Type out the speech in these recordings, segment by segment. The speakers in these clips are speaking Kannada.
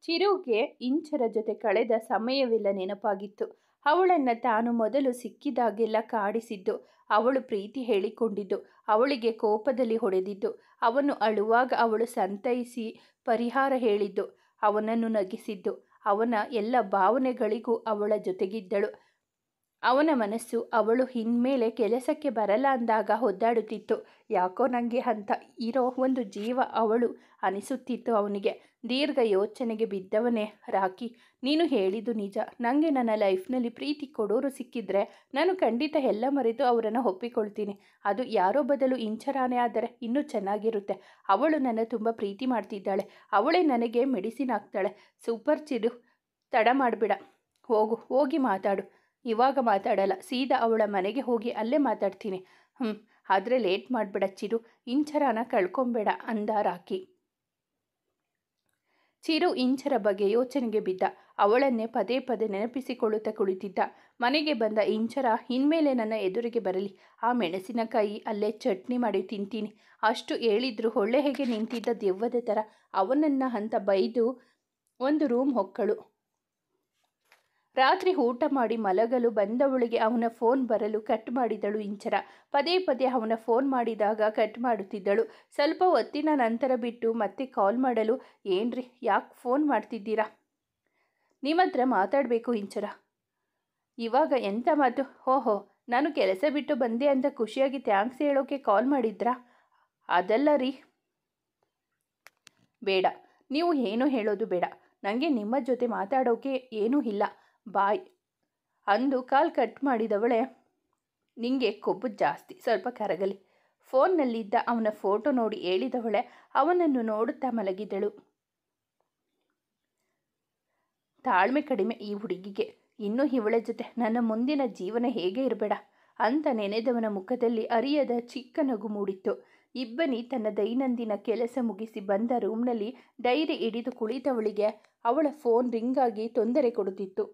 ಚಿರುಗೆ ಇಂಚರ ಜೊತೆ ಕಳೆದ ಸಮಯವೆಲ್ಲ ನೆನಪಾಗಿತ್ತು. ಅವಳನ್ನು ತಾನು ಮೊದಲು ಸಿಕ್ಕಿದಾಗೆಲ್ಲ ಕಾಡಿಸಿದ್ದು, ಅವಳು ಪ್ರೀತಿ ಹೇಳಿಕೊಂಡಿದ್ದು, ಅವಳಿಗೆ ಕೋಪದಲ್ಲಿ ಹೊಡೆದಿದ್ದು, ಅವನು ಅಳುವಾಗ ಅವಳು ಸಂತೈಸಿ ಪರಿಹಾರ ಹೇಳಿದ್ದು, ಅವನನ್ನು ನಗಿಸಿದ್ದು, ಅವನ ಎಲ್ಲ ಭಾವನೆಗಳಿಗೂ ಅವಳ ಜೊತೆಗಿದ್ದಳು. ಅವನ ಮನಸ್ಸು ಅವಳು ಇನ್ಮೇಲೆ ಕೆಲಸಕ್ಕೆ ಬರಲ್ಲ ಅಂದಾಗ ಒದ್ದಾಡುತ್ತಿತ್ತು. ಯಾಕೋ ನನಗೆ ಅಂತ ಇರೋ ಒಂದು ಜೀವ ಅವಳು ಅನಿಸುತ್ತಿತ್ತು ಅವನಿಗೆ. ದೀರ್ಘ ಯೋಚನೆಗೆ ಬಿದ್ದವನೇ, ರಾಕಿ, ನೀನು ಹೇಳಿದ್ದು ನಿಜ. ನನಗೆ ನನ್ನ ಲೈಫ್ನಲ್ಲಿ ಪ್ರೀತಿ ಕೊಡೋರು ಸಿಕ್ಕಿದ್ರೆ ನಾನು ಖಂಡಿತ ಎಲ್ಲ ಮರೆತು ಅವರನ್ನು ಒಪ್ಪಿಕೊಳ್ತೀನಿ. ಅದು ಯಾರೋ ಬದಲು ಇಂಚರಾನೇ ಆದರೆ ಇನ್ನೂ ಚೆನ್ನಾಗಿರುತ್ತೆ. ಅವಳು ನನ್ನ ತುಂಬ ಪ್ರೀತಿ ಮಾಡ್ತಿದ್ದಾಳೆ. ಅವಳೇ ನನಗೆ ಮೆಡಿಸಿನ್ ಆಗ್ತಾಳೆ. ಸೂಪರ್ ಚಿರು, ತಡ ಮಾಡಬೇಡ, ಹೋಗಿ ಮಾತಾಡು. ಇವಾಗ ಮಾತಾಡಲ್ಲ, ಸೀದಾ ಅವಳ ಮನೆಗೆ ಹೋಗಿ ಅಲ್ಲೇ ಮಾತಾಡ್ತೀನಿ. ಆದರೆ ಲೇಟ್ ಮಾಡಬೇಡ ಚಿರು, ಇಂಚರಾನ ಕಳ್ಕೊಂಬೇಡ ಅಂದ ರಾಕಿ. ಚಿರು ಇಂಚರ ಬಗ್ಗೆ ಯೋಚನೆಗೆ ಬಿದ್ದ. ಅವಳನ್ನೇ ಪದೇ ಪದೇ ನೆನಪಿಸಿಕೊಳ್ಳುತ್ತಾ ಕುಳಿತಿದ್ದ. ಮನೆಗೆ ಬಂದ ಇಂಚರ, ಇನ್ಮೇಲೆ ನನ್ನ ಎದುರಿಗೆ ಬರಲಿ, ಆ ಮೆಣಸಿನಕಾಯಿ ಅಲ್ಲೇ ಚಟ್ನಿ ಮಾಡಿ ತಿಂತೀನಿ. ಅಷ್ಟು ಹೇಳಿದ್ರು ಒಳ್ಳೆ ಹೇಗೆ ನಿಂತಿದ್ದ ದೆವ್ವದ ಥರ ಅವನನ್ನು ಅಂತ ಬೈದು ಒಂದು ರೂಮ್ ಹೊಕ್ಕಳು. ರಾತ್ರಿ ಊಟ ಮಾಡಿ ಮಲಗಲು ಬಂದವಳಿಗೆ ಅವನ ಫೋನ್ ಬರಲು ಕಟ್ ಮಾಡಿದಳು ಇಂಚರ. ಪದೇ ಪದೇ ಅವನ ಫೋನ್ ಮಾಡಿದಾಗ ಕಟ್ ಮಾಡುತ್ತಿದ್ದಳು. ಸ್ವಲ್ಪ ಹೊತ್ತಿನ ನಂತರ ಬಿಟ್ಟು ಮತ್ತೆ ಕಾಲ್ ಮಾಡಲು, ಏನ್ರಿ ಯಾಕೆ ಫೋನ್ ಮಾಡ್ತಿದ್ದೀರಾ? ನಿಮ್ಮ ಹತ್ರ ಮಾತಾಡಬೇಕು ಇಂಚರ. ಇವಾಗ ಎಂಥ ಮಾತು? ಓಹೋ, ನಾನು ಕೆಲಸ ಬಿಟ್ಟು ಬಂದೆ ಅಂತ ಖುಷಿಯಾಗಿ ಥ್ಯಾಂಕ್ಸ್ ಹೇಳೋಕೆ ಕಾಲ್ ಮಾಡಿದ್ರಾ? ಅದಲ್ಲ ರೀ. ಬೇಡ, ನೀವು ಏನೂ ಹೇಳೋದು ಬೇಡ. ನನಗೆ ನಿಮ್ಮ ಜೊತೆ ಮಾತಾಡೋಕೆ ಏನೂ ಇಲ್ಲ, ಬಾಯ್ ಅಂದು ಕಾಲ್ ಕಟ್ ಮಾಡಿದವಳೆ, ನಿಂಗೆ ಕೊಬ್ಬು ಜಾಸ್ತಿ, ಸ್ವಲ್ಪ ಕರಗಲಿ. ಫೋನ್ನಲ್ಲಿದ್ದ ಅವನ ಫೋಟೋ ನೋಡಿ ಹೇಳಿದವಳೆ ಅವನನ್ನು ನೋಡುತ್ತಾ ಮಲಗಿದಳು. ತಾಳ್ಮೆ ಕಡಿಮೆ ಈ ಹುಡುಗಿಗೆ. ಇನ್ನೂ ಇವಳ ಜೊತೆ ನನ್ನ ಮುಂದಿನ ಜೀವನ ಹೇಗೆ ಇರಬೇಡ ಅಂತ ನೆನೆದವನ ಮುಖದಲ್ಲಿ ಅರಿಯದ ಚಿಕ್ಕ ನಗು ಮೂಡಿತ್ತು. ಇಬ್ಬನಿ ತನ್ನ ದೈನಂದಿನ ಕೆಲಸ ಮುಗಿಸಿ ಬಂದ ರೂಮ್ನಲ್ಲಿ ಡೈರಿ ಹಿಡಿದು ಕುಳಿತವಳಿಗೆ ಅವಳ ಫೋನ್ ರಿಂಗ್ ಆಗಿ ತೊಂದರೆ ಕೊಡುತ್ತಿತ್ತು.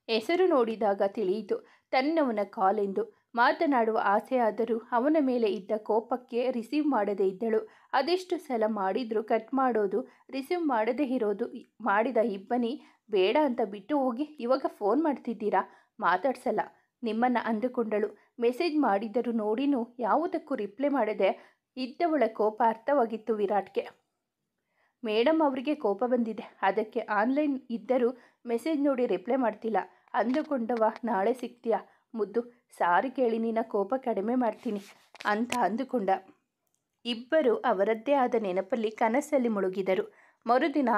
ಹೆಸರು ನೋಡಿದಾಗ ತಿಳಿಯಿತು ತನ್ನವನ ಕಾಲ್ ಎಂದು. ಮಾತನಾಡುವ ಆಸೆಯಾದರೂ ಅವನ ಮೇಲೆ ಇದ್ದ ಕೋಪಕ್ಕೆ ರಿಸೀವ್ ಮಾಡದೇ ಇದ್ದಳು. ಅದೆಷ್ಟು ಸಲ ಮಾಡಿದರೂ ಕಟ್ ಮಾಡೋದು, ರಿಸೀವ್ ಮಾಡದೇ ಇರೋದು ಮಾಡಿದ ಇಬ್ಬನಿ ಬೇಡ ಅಂತ ಬಿಟ್ಟು ಹೋಗಿ ಇವಾಗ ಫೋನ್ ಮಾಡ್ತಿದ್ದೀರಾ, ಮಾತಾಡ್ಸಲ್ಲ ನಿಮ್ಮನ್ನು ಅಂದುಕೊಂಡಳು. ಮೆಸೇಜ್ ಮಾಡಿದರೂ ನೋಡಿನೂ ಯಾವುದಕ್ಕೂ ರಿಪ್ಲೈ ಮಾಡದೆ ಇದ್ದವಳ ಕೋಪ ಅರ್ಥವಾಗಿತ್ತು ವಿರಾಟ್ಗೆ. ಮೇಡಮ್ ಅವರಿಗೆ ಕೋಪ ಬಂದಿದೆ, ಅದಕ್ಕೆ ಆನ್ಲೈನ್ ಇದ್ದರೂ ಮೆಸೇಜ್ ನೋಡಿ ರಿಪ್ಲೈ ಮಾಡ್ತಿಲ್ಲ ಅಂದುಕೊಂಡವ. ನಾಳೆ ಸಿಗ್ತೀಯಾ ಮುದ್ದು? ಸಾರಿ ಕೇಳಿ ನಿನ್ನ ಕೋಪ ಕಡಿಮೆ ಮಾಡ್ತೀನಿ ಅಂತ ಅಂದುಕೊಂಡ. ಇಬ್ಬರು ಅವರದ್ದೇ ಆದ ನೆನಪಲ್ಲಿ ಕನಸಲ್ಲಿ ಮುಳುಗಿದರು. ಮರುದಿನ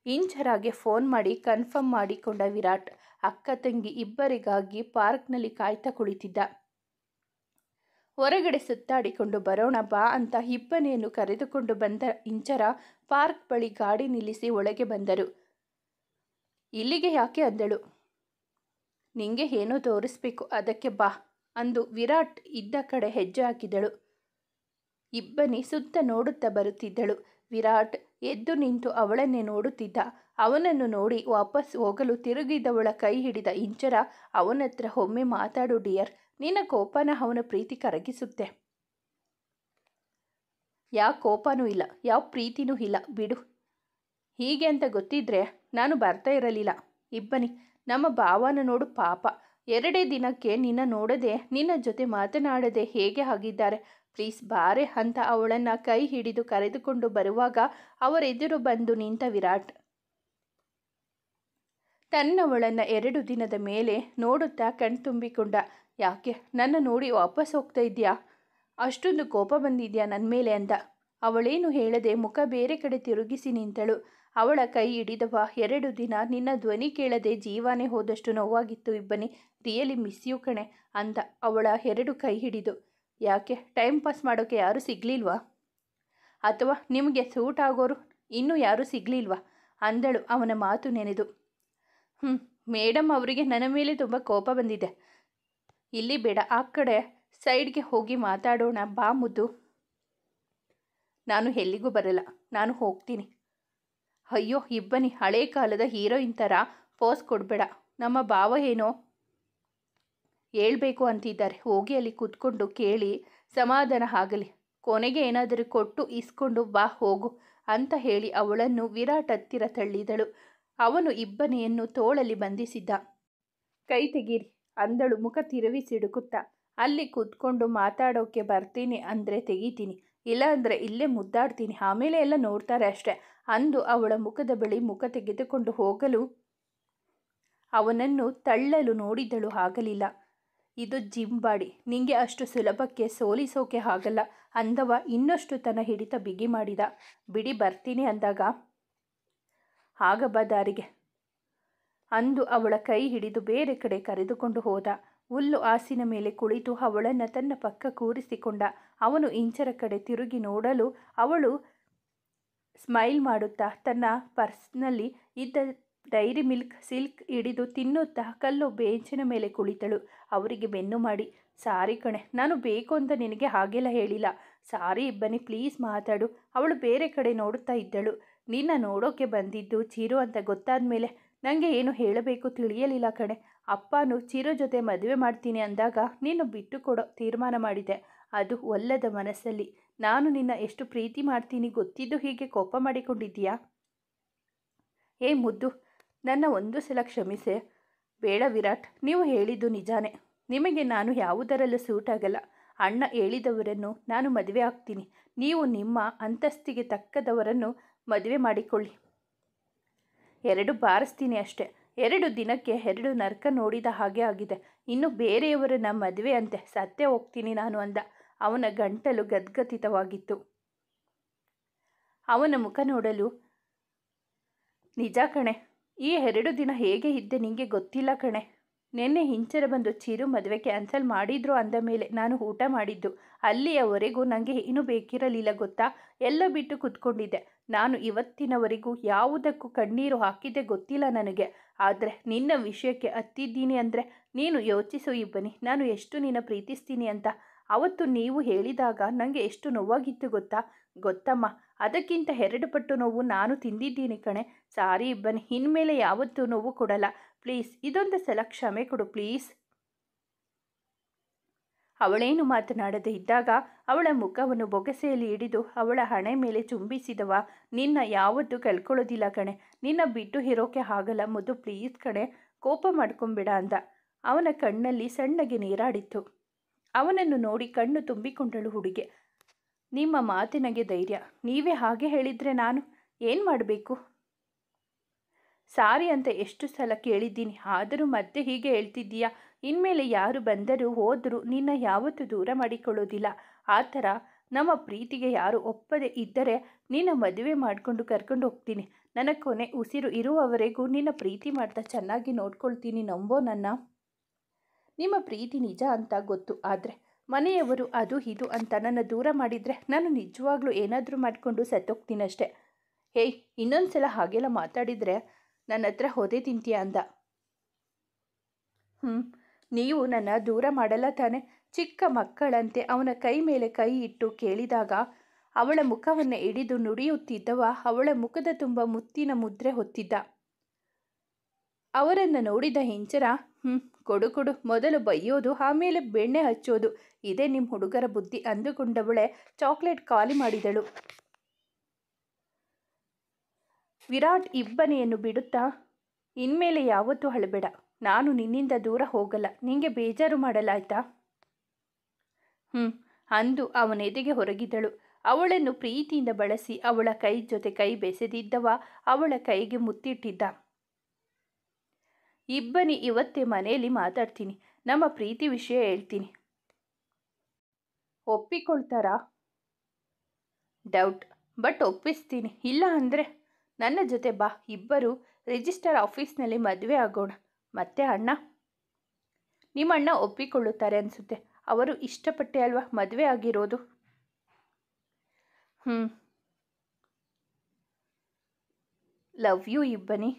ಇಂಚರಾಗೆ ಫೋನ್ ಮಾಡಿ ಕನ್ಫರ್ಮ್ ಮಾಡಿಕೊಂಡ ವಿರಾಟ್. ಅಕ್ಕ ತಂಗಿ ಇಬ್ಬರಿಗಾಗಿ ಪಾರ್ಕ್ನಲ್ಲಿ ಕಾಯ್ತಾ ಕುಳಿತಿದ್ದ. ಹೊರಗಡೆ ಸುತ್ತಾಡಿಕೊಂಡು ಬರೋಣ ಬಾ ಅಂತ ಇಬ್ಬನಿಯನ್ನು ಕರೆದುಕೊಂಡು ಬಂದ ಇಂಚರ ಪಾರ್ಕ್ ಬಳಿ ಗಾಡಿ ನಿಲ್ಲಿಸಿ ಒಳಗೆ ಬಂದರು. ಇಲ್ಲಿಗೆ ಯಾಕೆ ಅಂದಳು. ನಿಂಗೆ ಏನೋ ತೋರಿಸ್ಬೇಕು, ಅದಕ್ಕೆ ಬಾ ಅಂದು ವಿರಾಟ್ ಇದ್ದ ಕಡೆ ಹೆಜ್ಜೆ ಹಾಕಿದಳು. ಇಬ್ಬನಿ ಸುತ್ತ ನೋಡುತ್ತಾ ಬರುತ್ತಿದ್ದಳು. ವಿರಾಟ್ ಎದ್ದು ನಿಂತು ಅವಳನ್ನೇ ನೋಡುತ್ತಿದ್ದ. ಅವನನ್ನು ನೋಡಿ ವಾಪಸ್ ಹೋಗಲು ತಿರುಗಿದವಳ ಕೈ ಹಿಡಿದ ಇಂಚರ, ಅವನತ್ರ ಒಮ್ಮೆ ಮಾತಾಡು ಡಿಯರ್, ನಿನ್ನ ಕೋಪನ ಅವನ ಪ್ರೀತಿ ಕರಗಿಸುತ್ತೆ. ಯಾವ ಕೋಪನೂ ಇಲ್ಲ, ಯಾವ ಪ್ರೀತಿನೂ ಇಲ್ಲ, ಬಿಡು. ಹೀಗೆ ಅಂತ ಗೊತ್ತಿದ್ರೆ ನಾನು ಬರ್ತಾ ಇರಲಿಲ್ಲ. ಇಬ್ಬನಿ, ನಮ್ಮ ಭಾವನ ನೋಡು ಪಾಪ, 2 ದಿನಕ್ಕೆ ನಿನ್ನ ನೋಡದೆ ನಿನ್ನ ಜೊತೆ ಮಾತನಾಡದೆ ಹೇಗೆ ಆಗಿದ್ದಾರೆ. ಪ್ಲೀಸ್ ಬಾರೆ ಅಂತ ಅವಳನ್ನು ಕೈ ಹಿಡಿದು ಕರೆದುಕೊಂಡು ಬರುವಾಗ ಅವರೆದುರು ಬಂದು ನಿಂತ ವಿರಾಟ್ ತನ್ನವಳನ್ನು 2 ದಿನದ ಮೇಲೆ ನೋಡುತ್ತಾ ಕಣ್ತುಂಬಿಕೊಂಡ. ಯಾಕೆ ನನ್ನ ನೋಡಿ ವಾಪಸ್ ಹೋಗ್ತಾ ಇದೆಯಾ? ಅಷ್ಟೊಂದು ಕೋಪ ಬಂದಿದೆಯಾ ನನ್ನ ಮೇಲೆ ಅಂದ. ಅವಳೇನು ಹೇಳದೆ ಮುಖ ಬೇರೆ ಕಡೆ ತಿರುಗಿಸಿ ನಿಂತಳು. ಅವಳ ಕೈ ಹಿಡಿದವ, 2 ದಿನ ನಿನ್ನ ಧ್ವನಿ ಕೇಳದೆ ಜೀವನೇ ಹೋದಷ್ಟು ನೋವಾಗಿತ್ತು ಇಬ್ಬನಿ, ರಿಯಲಿ ಮಿಸ್ ಯು ಕಣೆ ಅಂದ ಅವಳ 2 ಕೈ ಹಿಡಿದು. ಯಾಕೆ ಟೈಮ್ ಪಾಸ್ ಮಾಡೋಕ್ಕೆ ಯಾರೂ ಸಿಗಲಿಲ್ವಾ? ಅಥವಾ ನಿಮಗೆ ಸೂಟ್ ಆಗೋರು ಇನ್ನೂ ಯಾರೂ ಸಿಗಲಿಲ್ವಾ ಅಂದಳು ಅವನ ಮಾತು ನೆನೆದು. ಮೇಡಮ್ ಅವರಿಗೆ ನನ್ನ ಮೇಲೆ ತುಂಬ ಕೋಪ ಬಂದಿದೆ. ಇಲ್ಲಿ ಬೇಡ, ಆ ಕಡೆ ಸೈಡ್ಗೆ ಹೋಗಿ ಮಾತಾಡೋಣ ಬಾ ಮುದ್ದು. ನಾನು ಎಲ್ಲಿಗೂ ಬರಲ್ಲ, ನಾನು ಹೋಗ್ತೀನಿ. ಅಯ್ಯೋ ಇಬ್ಬನಿ, ಹಳೆ ಕಾಲದ ಹೀರೋಯಿನ್ ಥರ ಪೋಸ್ ಕೊಡಬೇಡ. ನಮ್ಮ ಭಾವ ಏನೋ ಹೇಳ್ಬೇಕು ಅಂತಿದ್ದಾರೆ, ಹೋಗಿ ಅಲ್ಲಿ ಕೂತ್ಕೊಂಡು ಕೇಳಿ ಸಮಾಧಾನ ಆಗಲಿ. ಕೊನೆಗೆ ಏನಾದರೂ ಕೊಟ್ಟು ಇಸ್ಕೊಂಡು ಬಾ ಹೋಗು ಅಂತ ಹೇಳಿ ಅವಳನ್ನು ವಿರಾಟ್ ಹತ್ತಿರ ತಳ್ಳಿದಳು. ಅವನು ಇಬ್ಬನಿಯನ್ನು ತೋಳಲ್ಲಿ ಬಂಧಿಸಿದ್ದ. ಕೈ ತೆಗೀರಿ ಅಂದಳು ಮುಖ ತಿರುವಿಸಿಡುಕುತ್ತಾ. ಅಲ್ಲಿ ಕೂತ್ಕೊಂಡು ಮಾತಾಡೋಕೆ ಬರ್ತೀನಿ ಅಂದರೆ ತೆಗಿತೀನಿ, ಇಲ್ಲ ಅಂದರೆ ಇಲ್ಲೇ ಮುದ್ದಾಡ್ತೀನಿ, ಆಮೇಲೆ ಎಲ್ಲ ನೋಡ್ತಾರೆ ಅಷ್ಟೆ ಅಂದು ಅವಳ ಮುಖದ ಬಳಿ ಮುಖ ತೆಗೆದುಕೊಂಡು ಹೋಗಲು ಅವನನ್ನು ತಳ್ಳಲು ನೋಡಿದಳು. ಆಗಲಿಲ್ಲ. ಇದು ಜಿಮ್ ಬಾಡಿ, ನಿಂಗೆ ಅಷ್ಟು ಸುಲಭಕ್ಕೆ ಸೋಲಿಸೋಕೆ ಆಗಲ್ಲ ಅಂದವ ಇನ್ನಷ್ಟು ತನ್ನ ಹಿಡಿತ ಬಿಗಿ ಮಾಡಿದ. ಬಿಡಿ ಬರ್ತೀನಿ ಅಂದಾಗ ಆಗ ಬಾ ದಾರಿಗೆ ಅಂದು ಅವಳ ಕೈ ಹಿಡಿದು ಬೇರೆ ಕಡೆ ಕರೆದುಕೊಂಡು ಹೋದ. ಹುಲ್ಲು ಹಾಸಿನ ಮೇಲೆ ಕುಳಿತು ಅವಳನ್ನು ತನ್ನ ಪಕ್ಕ ಕೂರಿಸಿಕೊಂಡ. ಅವನು ಇಂಚರ ಕಡೆ ತಿರುಗಿ ನೋಡಲು ಅವಳು ಸ್ಮೈಲ್ ಮಾಡುತ್ತಾ ತನ್ನ ಪರ್ಸ್ನಲ್ಲಿ ಇದ್ದ ಡೈರಿ ಮಿಲ್ಕ್ ಸಿಲ್ಕ್ ಹಿಡಿದು ತಿನ್ನುತ್ತಾ ಕಲ್ಲು ಬೇಂಚಿನ ಮೇಲೆ ಕುಳಿತಳು. ಅವರಿಗೆ ಬೆನ್ನು ಮಾಡಿ, ಸಾರಿ ಕಣೆ, ನಾನು ಬೇಕು ಅಂತ ನಿನಗೆ ಹಾಗೆಲ್ಲ ಹೇಳಿಲ್ಲ, ಸಾರಿ ಇಬ್ಬನಿ, ಪ್ಲೀಸ್ ಮಾತಾಡು. ಅವಳು ಬೇರೆ ಕಡೆ ನೋಡುತ್ತಾ ಇದ್ದಳು. ನಿನ್ನ ನೋಡೋಕೆ ಬಂದಿದ್ದು ಚಿರು ಅಂತ ಗೊತ್ತಾದ ಮೇಲೆ ನನಗೆ ಏನು ಹೇಳಬೇಕು ತಿಳಿಯಲಿಲ್ಲ ಕಣೆ. ಅಪ್ಪನೂ ಚಿರು ಜೊತೆ ಮದುವೆ ಮಾಡ್ತೀನಿ ಅಂದಾಗ ನೀನು ಬಿಟ್ಟು ಕೊಡೋ ತೀರ್ಮಾನ ಮಾಡಿದೆ, ಅದು ಒಲ್ಲದ ಮನಸ್ಸಲ್ಲಿ. ನಾನು ನಿನ್ನ ಎಷ್ಟು ಪ್ರೀತಿ ಮಾಡ್ತೀನಿ ಗೊತ್ತಿದ್ದು ಹೀಗೆ ಕೋಪ ಮಾಡಿಕೊಂಡಿದ್ದೀಯಾ? ಏ ಮುದ್ದು, ನನ್ನ ಒಂದು ಸಲ ಕ್ಷಮಿಸೆ. ಬೇಡ ವಿರಾಟ್, ನೀವು ಹೇಳಿದ್ದು ನಿಜಾನೇ. ನಿಮಗೆ ನಾನು ಯಾವುದರಲ್ಲೂ ಸೂಟ್ ಆಗಲ್ಲ. ಅಣ್ಣ ಹೇಳಿದವರನ್ನು ನಾನು ಮದುವೆ ಆಗ್ತೀನಿ. ನೀವು ನಿಮ್ಮ ಅಂತಸ್ತಿಗೆ ತಕ್ಕದವರನ್ನು ಮದುವೆ ಮಾಡಿಕೊಳ್ಳಿ. 2 ಬಾರಿಸ್ತೀನಿ ಅಷ್ಟೆ. 2 ದಿನಕ್ಕೆ 2 ನರ್ಕ ನೋಡಿದ ಹಾಗೆ ಆಗಿದೆ. ಇನ್ನು ಬೇರೆಯವರನ್ನ ಮದುವೆ ಅಂತೆ ಸತ್ತೇ ಹೋಗ್ತೀನಿ ನಾನು ಅಂದ. ಅವನ ಗಂಟಲು ಗದ್ಗದಿತವಾಗಿತ್ತು. ಅವನ ಮುಖ ನೋಡಲು, ನಿಜ ಕಣೆ, ಈ 2 ದಿನ ಹೇಗೆ ಇದ್ದೆ ನಿಂಗೆ ಗೊತ್ತಿಲ್ಲ ಕಣೆ. ನಿನ್ನೆ ಹಿಂಚರ ಬಂದು ಚಿರು ಮದುವೆ ಕ್ಯಾನ್ಸಲ್ ಮಾಡಿದ್ರು ಅಂದ ಮೇಲೆ ನಾನು ಊಟ ಮಾಡಿದ್ದು. ಅಲ್ಲಿಯವರೆಗೂ ನನಗೆ ಏನೂ ಬೇಕಿರಲಿಲ್ಲ ಗೊತ್ತಾ. ಎಲ್ಲ ಬಿಟ್ಟು ಕೂತ್ಕೊಂಡಿದ್ದೆ. ನಾನು ಇವತ್ತಿನವರೆಗೂ ಯಾವುದಕ್ಕೂ ಕಣ್ಣೀರು ಹಾಕಿದ್ದೆ ಗೊತ್ತಿಲ್ಲ ನನಗೆ. ಆದರೆ ನಿನ್ನ ವಿಷಯಕ್ಕೆ ಹತ್ತಿದ್ದೀನಿ ಅಂದರೆ ನೀನು ಯೋಚಿಸು ಇಬ್ಬನಿ, ನಾನು ಎಷ್ಟು ನಿನ್ನ ಪ್ರೀತಿಸ್ತೀನಿ ಅಂತ. ಅವತ್ತು ನೀವು ಹೇಳಿದಾಗ ನನಗೆ ಎಷ್ಟು ನೋವಾಗಿತ್ತು ಗೊತ್ತಮ್ಮ. ಅದಕ್ಕಿಂತ 2 ಪಟ್ಟು ನೋವು ನಾನು ತಿಂದಿದ್ದೀನಿ ಕಣೆ. ಸಾರಿ ಇಬ್ಬನಿ, ಇನ್ಮೇಲೆ ಯಾವತ್ತೂ ನೋವು ಕೊಡಲ್ಲ. ಪ್ಲೀಸ್, ಇದೊಂದು ಸಲ ಕ್ಷಮೆ ಕೊಡು ಪ್ಲೀಸ್. ಅವಳೇನು ಮಾತನಾಡದೆ ಇದ್ದಾಗ ಅವಳ ಮುಖವನ್ನು ಬೊಗಸೆಯಲ್ಲಿ ಹಿಡಿದು ಅವಳ ಹಣೆ ಮೇಲೆ ಚುಂಬಿಸಿದವ, ನಿನ್ನ ಯಾವತ್ತೂ ಕಳ್ಕೊಳ್ಳೋದಿಲ್ಲ ಕಣೆ. ನಿನ್ನ ಬಿಟ್ಟು ಇರೋಕೆ ಆಗಲ್ಲ ಮುದ್ದು, ಪ್ಲೀಸ್ ಕಣೆ, ಕೋಪ ಮಾಡ್ಕೊಂಬೇಡ ಅಂದ. ಅವನ ಕಣ್ಣಲ್ಲಿ ಸಣ್ಣಗೆ ನೀರಾಡಿತ್ತು. ಅವನನ್ನು ನೋಡಿ ಕಣ್ಣು ತುಂಬಿಕೊಂಡಳು ಹುಡುಗಿ. ನಿಮ್ಮ ಮಾತಿನಗೆ ಧೈರ್ಯ. ನೀವೇ ಹಾಗೆ ಹೇಳಿದರೆ ನಾನು ಏನು ಮಾಡಬೇಕು? ಸಾರಿ ಅಂತ ಎಷ್ಟು ಸಲ ಕೇಳಿದ್ದೀನಿ, ಆದರೂ ಮತ್ತೆ ಹೀಗೆ ಹೇಳ್ತಿದ್ದೀಯಾ? ಇನ್ಮೇಲೆ ಯಾರು ಬಂದರೂ ಹೋದರೂ ನಿನ್ನ ಯಾವತ್ತೂ ದೂರ ಮಾಡಿಕೊಳ್ಳೋದಿಲ್ಲ. ಆ ಥರ ನಮ್ಮ ಪ್ರೀತಿಗೆ ಯಾರು ಒಪ್ಪದೆ ಇದ್ದರೆ ನಿನ್ನ ಮದುವೆ ಮಾಡಿಕೊಂಡು ಕರ್ಕೊಂಡು ಹೋಗ್ತೀನಿ. ನನ್ನ ಕೊನೆ ಉಸಿರು ಇರುವವರೆಗೂ ನಿನ್ನ ಪ್ರೀತಿ ಮಾಡ್ತಾ ಚೆನ್ನಾಗಿ ನೋಡ್ಕೊಳ್ತೀನಿ, ನಂಬೋ ನನ್ನ. ನಿಮ್ಮ ಪ್ರೀತಿ ನಿಜ ಅಂತ ಗೊತ್ತು, ಆದರೆ ಮನೆಯವರು ಅದು ಇದು ಅಂತ ನನ್ನ ದೂರ ಮಾಡಿದರೆ ನಾನು ನಿಜವಾಗ್ಲೂ ಏನಾದರೂ ಮಾಡಿಕೊಂಡು ಸತ್ತೋಗ್ತೀನಷ್ಟೆ. ಹೇಯ್, ಇನ್ನೊಂದು ಸಲ ಹಾಗೆಲ್ಲ ಮಾತಾಡಿದರೆ ನನ್ನ ಹತ್ರ ಹೊದೆ ತಿಂತೀಯ ಅಂದ. ನೀವು ನನ್ನ ದೂರ ಮಾಡಲ್ಲ ತಾನೆ? ಚಿಕ್ಕ ಮಕ್ಕಳಂತೆ ಅವನ ಕೈ ಮೇಲೆ ಕೈ ಇಟ್ಟು ಕೇಳಿದಾಗ ಅವಳ ಮುಖವನ್ನು ಹಿಡಿದು ನುಡಿಯುತ್ತಿದ್ದವ ಅವಳ ಮುಖದ ತುಂಬ ಮುತ್ತಿನ ಮುದ್ರೆ ಹೊತ್ತಿದ್ದ. ಅವರನ್ನು ನೋಡಿದ ಹಿಂಚರ, ಕೊಡು, ಮೊದಲು ಬೈಯೋದು ಆಮೇಲೆ ಬೆಣ್ಣೆ ಹಚ್ಚೋದು, ಇದೇ ನಿಮ್ಮ ಹುಡುಗರ ಬುದ್ಧಿ ಅಂದುಕೊಂಡವಳೆ ಚಾಕ್ಲೇಟ್ ಖಾಲಿ ಮಾಡಿದಳು. ವಿರಾಟ್ ಇಬ್ಬನಿಯನ್ನು ಬಿಡುತ್ತಾ, ಇನ್ಮೇಲೆ ಯಾವತ್ತೂ ಅಳಬೇಡ, ನಾನು ನಿನ್ನಿಂದ ದೂರ ಹೋಗಲ್ಲ, ನಿಂಗೆ ಬೇಜಾರು ಮಾಡಲ್ಲ ಆಯ್ತಾ? ಅಂದು ಅವನೆದೆಗೆ ಹೊರಗಿದ್ದಳು. ಅವಳನ್ನು ಪ್ರೀತಿಯಿಂದ ಬಳಸಿ ಅವಳ ಕೈ ಜೊತೆ ಕೈ ಬೆಸೆದಿದ್ದವ ಅವಳ ಕೈಗೆ ಮುತ್ತಿಟ್ಟಿದ್ದ. ಇಬ್ಬನಿ ಇವತ್ತೇ ಮನೆಯಲ್ಲಿ ಮಾತಾಡ್ತೀನಿ, ನಮ್ಮ ಪ್ರೀತಿ ವಿಷಯ ಹೇಳ್ತೀನಿ. ಒಪ್ಪಿಕೊಳ್ತಾರಾ? ಡೌಟ್, ಬಟ್ ಒಪ್ಪಿಸ್ತೀನಿ. ಇಲ್ಲ ಅಂದರೆ ನನ್ನ ಜೊತೆ ಬಾ, ಇಬ್ಬರು ರಿಜಿಸ್ಟರ್ ಆಫೀಸ್ನಲ್ಲಿ ಮದುವೆ ಆಗೋಣ. ಮತ್ತೆ ಅಣ್ಣ? ನಿಮ್ಮ ಅಣ್ಣ ಒಪ್ಪಿಕೊಳ್ಳುತ್ತಾರೆ ಅನಿಸುತ್ತೆ. ಅವರು ಇಷ್ಟಪಟ್ಟೆ ಅಲ್ವಾ ಮದುವೆ ಆಗಿರೋದು. ಲವ್ ಯು ಇಬ್ಬನಿ,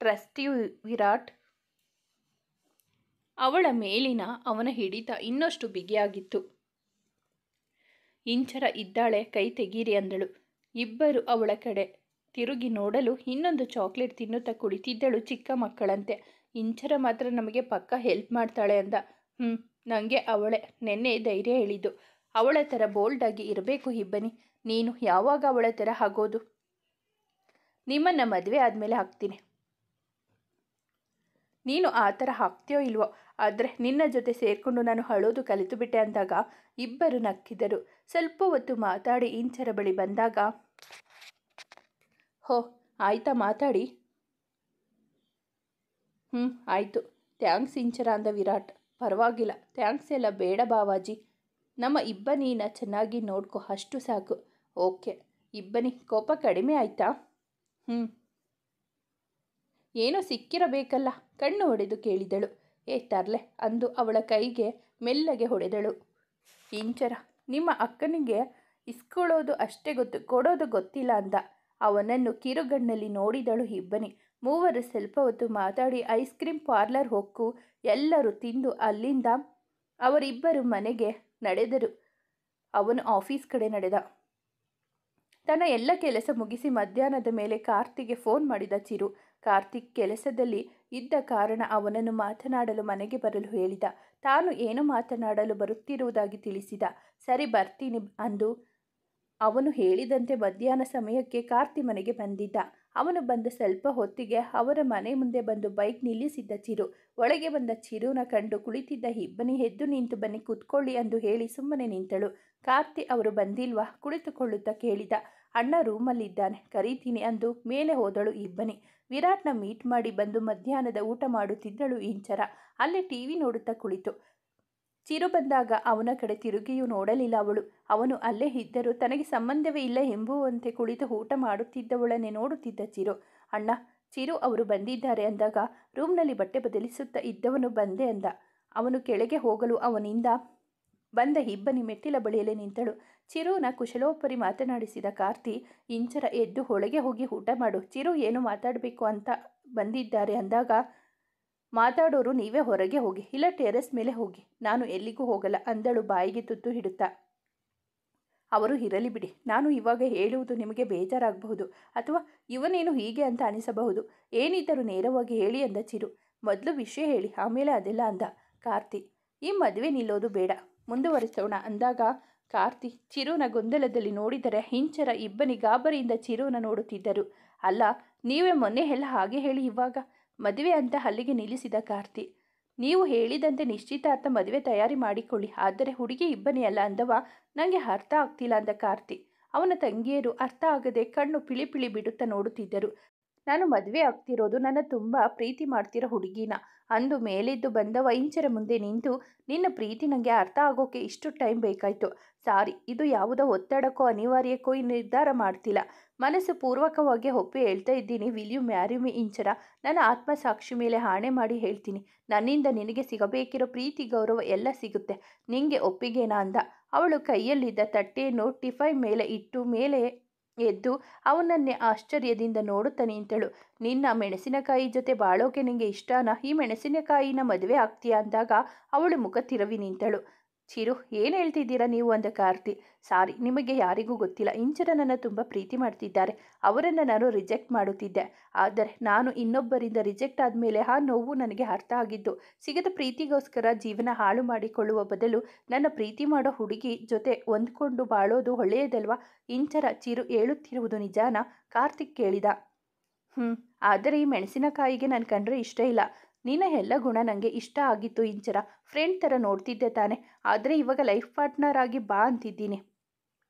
ಟ್ರಸ್ಟ್ ಯು ವಿರಾಟ್. ಅವಳ ಮೇಲಿನ ಅವನ ಹಿಡಿತ ಇನ್ನಷ್ಟು ಬಿಗಿಯಾಗಿತ್ತು. ಇಂಚರ ಇದ್ದಾಳೆ, ಕೈ ತೆಗೀರಿ ಅಂದಳು. ಇಬ್ಬರು ಅವಳ ಕಡೆ ತಿರುಗಿ ನೋಡಲು ಇನ್ನೊಂದು ಚಾಕ್ಲೇಟ್ ತಿನ್ನುತ್ತಾ ಕುಳಿತಿದ್ದಳು ಚಿಕ್ಕ ಮಕ್ಕಳಂತೆ. ಇಂಚರ ಮಾತ್ರ ನಮಗೆ ಪಕ್ಕ ಹೆಲ್ಪ್ ಮಾಡ್ತಾಳೆ ಅಂದ. ನನಗೆ ಅವಳೇ ನೆನ್ನೆ ಧೈರ್ಯ ಹೇಳಿದ್ದು. ಅವಳ ಥರ ಬೋಲ್ಡಾಗಿ ಇರಬೇಕು ಇಬ್ಬನಿ. ನೀನು ಯಾವಾಗ ಅವಳ ಥರ ಆಗೋದು? ನಿಮ್ಮನ್ನು ಮದುವೆ ಆದಮೇಲೆ ಆಗ್ತೀನಿ. ನೀನು ಆ ಥರ ಆಗ್ತೀಯೋ ಇಲ್ವೋ, ಆದರೆ ನಿನ್ನ ಜೊತೆ ಸೇರಿಕೊಂಡು ನಾನು ಅಳೋದು ಕಲಿತು ಬಿಟ್ಟೆ ಅಂದಾಗ ಇಬ್ಬರು ನಕ್ಕಿದರು. ಸ್ವಲ್ಪ ಹೊತ್ತು ಮಾತಾಡಿ ಇಂಚರ ಬಳಿ ಬಂದಾಗ, ಹೋ ಆಯ್ತಾ ಮಾತಾಡಿ? ಆಯಿತು, ಥ್ಯಾಂಕ್ಸ್ ಇಂಚರ ಅಂದ ವಿರಾಟ್. ಪರವಾಗಿಲ್ಲ, ಥ್ಯಾಂಕ್ಸ್ ಎಲ್ಲ ಬೇಡ ಬಾವಾಜಿ. ನಮ್ಮ ಇಬ್ಬನಿನ ಚೆನ್ನಾಗಿ ನೋಡ್ಕೊ, ಅಷ್ಟು ಸಾಕು. ಓಕೆ. ಇಬ್ಬನಿ ಕೋಪ ಕಡಿಮೆ ಆಯ್ತಾ? ಏನೋ ಸಿಕ್ಕಿರಬೇಕಲ್ಲ, ಕಣ್ಣು ಹೊಡೆದು ಕೇಳಿದಳು. ತರ್ಲೆ ಅಂದು ಅವಳ ಕೈಗೆ ಮೆಲ್ಲಗೆ ಹೊಡೆದಳು. ಇಂಚರ, ನಿಮ್ಮ ಅಕ್ಕನಿಗೆ ಇಸ್ಕೊಳ್ಳೋದು ಅಷ್ಟೇ ಗೊತ್ತು, ಕೊಡೋದು ಗೊತ್ತಿಲ್ಲ ಅಂದ. ಅವನನ್ನು ಕಿರುಗಣ್ಣಲ್ಲಿ ನೋಡಿದಳು ಇಬ್ಬನಿ. ಮೂವರು ಸ್ವಲ್ಪ ಹೊತ್ತು ಮಾತಾಡಿ ಐಸ್ ಕ್ರೀಮ್ ಪಾರ್ಲರ್ ಹೊಕ್ಕು ಎಲ್ಲರೂ ತಿಂದು ಅಲ್ಲಿಂದ ಅವರಿಬ್ಬರು ಮನೆಗೆ ನಡೆದರು. ಅವನು ಆಫೀಸ್ ಕಡೆ ನಡೆದ. ತನ್ನ ಎಲ್ಲ ಕೆಲಸ ಮುಗಿಸಿ ಮಧ್ಯಾಹ್ನದ ಮೇಲೆ ಕಾರ್ತಿಗೆ ಫೋನ್ ಮಾಡಿದ ಚಿರು. ಕಾರ್ತಿಕ್ ಕೆಲಸದಲ್ಲಿ ಇದ್ದ ಕಾರಣ ಅವನನ್ನು ಮಾತನಾಡಲು ಮನೆಗೆ ಬರಲು ಹೇಳಿದ. ತಾನು ಏನು ಮಾತನಾಡಲು ಬರುತ್ತಿರುವುದಾಗಿ ತಿಳಿಸಿದ. ಸರಿ ಬರ್ತೀನಿ ಅಂದು ಅವನು ಹೇಳಿದಂತೆ ಮಧ್ಯಾಹ್ನ ಸಮಯಕ್ಕೆ ಕಾರ್ತಿ ಮನೆಗೆ ಬಂದಿದ್ದ. ಅವನು ಬಂದ ಸ್ವಲ್ಪ ಹೊತ್ತಿಗೆ ಅವರ ಮನೆ ಮುಂದೆ ಬಂದು ಬೈಕ್ ನಿಲ್ಲಿಸಿದ್ದ ಚಿರು. ಒಳಗೆ ಬಂದ ಚಿರುನ ಕಂಡು ಕುಳಿತಿದ್ದ ಇಬ್ಬನಿ ಎದ್ದು ನಿಂತು ಬನ್ನಿ ಕೂತ್ಕೊಳ್ಳಿ ಎಂದು ಹೇಳಿ ಸುಮ್ಮನೆ ನಿಂತಳು. ಕಾರ್ತಿ ಅವರು ಬಂದಿಲ್ವಾ? ಕುಳಿತುಕೊಳ್ಳುತ್ತಾ ಕೇಳಿದ. ಅಣ್ಣ ರೂಮಲ್ಲಿದ್ದಾನೆ, ಕರೀತೀನಿ ಅಂದು ಮೇಲೆ ಹೋದಳು ಇಬ್ಬನಿ. ವಿರಾಟ್ನ ಮೀಟ್ ಮಾಡಿ ಬಂದು ಮಧ್ಯಾಹ್ನದ ಊಟ ಮಾಡುತ್ತಿದ್ದಳು ಇಂಚರ. ಅಲ್ಲೇ ಟಿವಿ ನೋಡುತ್ತಾ ಕುಳಿತು. ಚಿರು ಬಂದಾಗ ಅವನ ಕಡೆ ತಿರುಗಿಯೂ ನೋಡಲಿಲ್ಲ ಅವಳು. ಅವನು ಅಲ್ಲೇ ಇದ್ದರೂ ತನಗೆ ಸಂಬಂಧವೇ ಇಲ್ಲ ಎಂಬುವಂತೆ ಕುಳಿತು ಊಟ ಮಾಡುತ್ತಿದ್ದವಳನ್ನೇ ನೋಡುತ್ತಿದ್ದ ಚಿರು. ಅಣ್ಣ, ಚಿರು ಅವರು ಬಂದಿದ್ದಾರೆ ಅಂದಾಗ ರೂಮ್ನಲ್ಲಿ ಬಟ್ಟೆ ಬದಲಿಸುತ್ತಾ ಇದ್ದವನು ಬಂದೆ ಅಂದ. ಅವನು ಕೆಳಗೆ ಹೋಗಲು ಅವನಿಂದ ಬಂದ ಇಬ್ಬನಿ ಮೆಟ್ಟಿಲ ಬಳಿಯಲ್ಲೇ ನಿಂತಳು. ಚಿರುನ ಕುಶಲೋಪರಿ ಮಾತನಾಡಿಸಿದ ಕಾರ್ತಿ, ಇಂಚರ ಎದ್ದು ಒಳಗೆ ಹೋಗಿ ಊಟ ಮಾಡು, ಚಿರು ಏನು ಮಾತಾಡಬೇಕು ಅಂತ ಬಂದಿದ್ದಾರೆ ಅಂದಾಗ, ಮಾತಾಡೋರು ನೀವೇ ಹೊರಗೆ ಹೋಗಿ, ಇಲ್ಲ ಟೆರೆಸ್ ಮೇಲೆ ಹೋಗಿ, ನಾನು ಎಲ್ಲಿಗೂ ಹೋಗಲ್ಲ ಅಂದಳು ಬಾಯಿಗೆ ತುತ್ತು ಹಿಡುತ್ತಾ. ಅವರು ಇರಲಿ ಬಿಡಿ, ನಾನು ಇವಾಗ ಹೇಳುವುದು ನಿಮಗೆ ಬೇಜಾರಾಗಬಹುದು, ಅಥವಾ ಇವನೇನು ಹೀಗೆ ಅಂತ ಅನಿಸಬಹುದು. ಏನಿದ್ದರೂ ನೇರವಾಗಿ ಹೇಳಿ ಅಂದ ಚಿರು. ಮೊದಲು ವಿಷಯ ಹೇಳಿ, ಆಮೇಲೆ ಅದೆಲ್ಲ ಅಂದ ಕಾರ್ತಿ. ಈ ಮದುವೆ ನಿಲ್ಲೋದು ಬೇಡ, ಮುಂದುವರಿಸೋಣ ಅಂದಾಗ ಕಾರ್ತಿ ಚಿರುನ ಗೊಂದಲದಲ್ಲಿ ನೋಡಿದರೆ ಇಂಚರ ಇಬ್ಬನಿ ಗಾಬರಿಯಿಂದ ಚಿರುನ ನೋಡುತ್ತಿದ್ದರು. ಅಲ್ಲ, ನೀವೇ ಮೊನ್ನೆ ಎಲ್ಲ ಹಾಗೆ ಹೇಳಿ ಇವಾಗ ಮದುವೆ ಅಂತ ಅಲ್ಲಿಗೆ ನಿಲ್ಲಿಸಿದ ಕಾರ್ತಿ. ನೀವು ಹೇಳಿದಂತೆ ನಿಶ್ಚಿತಾರ್ಥ ಮದುವೆ ತಯಾರಿ ಮಾಡಿಕೊಳ್ಳಿ, ಆದರೆ ಹುಡುಗಿ ಇಬ್ಬನಿ ಅಲ್ಲ ಅಂದವ. ನನಗೆ ಅರ್ಥ ಆಗ್ತಿಲ್ಲ ಅಂದ ಕಾರ್ತಿ. ಅವನ ತಂಗಿಯರು ಅರ್ಥ ಆಗದೆ ಕಣ್ಣು ಪಿಳಿ ಪಿಳಿ ಬಿಡುತ್ತಾ ನೋಡುತ್ತಿದ್ದರು. ನಾನು ಮದುವೆ ಆಗ್ತಿರೋದು ನನ್ನ ತುಂಬ ಪ್ರೀತಿ ಮಾಡ್ತಿರೋ ಹುಡುಗಿನ ಅಂದು ಮೇಲೆದ್ದು ಬಂದವ ಇಂಚರ ಮುಂದೆ ನಿಂತು, ನಿನ್ನ ಪ್ರೀತಿ ನನಗೆ ಅರ್ಥ ಆಗೋಕೆ ಇಷ್ಟು ಟೈಮ್ ಬೇಕಾಯಿತು. ಸಾರಿ, ಇದು ಯಾವುದೋ ಒತ್ತಡಕ್ಕೋ ಅನಿವಾರ್ಯಕ್ಕೋ ಈ ನಿರ್ಧಾರ ಮಾಡ್ತಿಲ್ಲ, ಮನಸ್ಸು ಪೂರ್ವಕವಾಗಿ ಒಪ್ಪಿ ಹೇಳ್ತಾ ಇದ್ದೀನಿ. Will you marry me Inchara? ನನ್ನ ಆತ್ಮಸಾಕ್ಷಿ ಮೇಲೆ ಆಣೆ ಮಾಡಿ ಹೇಳ್ತೀನಿ, ನನ್ನಿಂದ ನಿನಗೆ ಸಿಗಬೇಕಿರೋ ಪ್ರೀತಿ ಗೌರವ ಎಲ್ಲ ಸಿಗುತ್ತೆ. ನಿಂಗೆ ಒಪ್ಪಿಗೆನಾ ಅಂದ. ಅವಳು ಕೈಯಲ್ಲಿದ್ದ ತಟ್ಟೆಯನ್ನು ಟಿಫೈ ಮೇಲೆ ಇಟ್ಟು ಮೇಲೆ ಎದ್ದು ಅವನನ್ನೇ ಆಶ್ಚರ್ಯದಿಂದ ನೋಡುತ್ತಾ ನಿಂತಳು. ನಿನ್ನ ಮೆಣಸಿನಕಾಯಿ ಜೊತೆ ಬಾಳೋಕೆ ನಿಂಗೆ ಇಷ್ಟನಾ? ಈ ಮೆಣಸಿನಕಾಯಿನ ಮದುವೆ ಆಗ್ತೀಯಾ ಅಂದಾಗ ಅವಳು ಮುಖ ತಿರುವಿ ನಿಂತಳು. ಚಿರು, ಏನು ಹೇಳ್ತಿದ್ದೀರಾ ನೀವು ಅಂದ ಕಾರ್ತಿ. ಸಾರಿ, ನಿಮಗೆ ಯಾರಿಗೂ ಗೊತ್ತಿಲ್ಲ, ಇಂಚರ ನನ್ನ ತುಂಬ ಪ್ರೀತಿ ಮಾಡ್ತಿದ್ದಾರೆ. ಅವರನ್ನು ನಾನು ರಿಜೆಕ್ಟ್ ಮಾಡುತ್ತಿದ್ದೆ, ಆದರೆ ನಾನು ಇನ್ನೊಬ್ಬರಿಂದ ರಿಜೆಕ್ಟ್ ಆದಮೇಲೆ ಆ ನೋವು ನನಗೆ ಅರ್ಥ ಆಗಿದ್ದು. ಸಿಗದ ಪ್ರೀತಿಗೋಸ್ಕರ ಜೀವನ ಹಾಳು ಮಾಡಿಕೊಳ್ಳುವ ಬದಲು ನನ್ನ ಪ್ರೀತಿ ಮಾಡೋ ಹುಡುಗಿ ಜೊತೆ ಹೊಂದ್ಕೊಂಡು ಬಾಳೋದು ಒಳ್ಳೆಯದಲ್ವಾ? ಇಂಚರ ಚಿರು ಹೇಳುತ್ತಿರುವುದು ನಿಜಾನ? ಕಾರ್ತಿಕ್ ಕೇಳಿದ. ಆದರೆ ಈ ಮೆಣಸಿನಕಾಯಿಗೆ ನನ್ನ ಕಂಡ್ರೆ ಇಷ್ಟ ಇಲ್ಲ. ನಿನ್ನ ಎಲ್ಲ ಗುಣ ನನಗೆ ಇಷ್ಟ ಆಗಿತ್ತು ಇಂಚರ. ಫ್ರೆಂಡ್ ಥರ ನೋಡ್ತಿದ್ದೆ ತಾನೆ, ಆದರೆ ಇವಾಗ ಲೈಫ್ ಪಾರ್ಟ್ನರ್ ಆಗಿ ಬಾ ಅಂತಿದ್ದೀನಿ.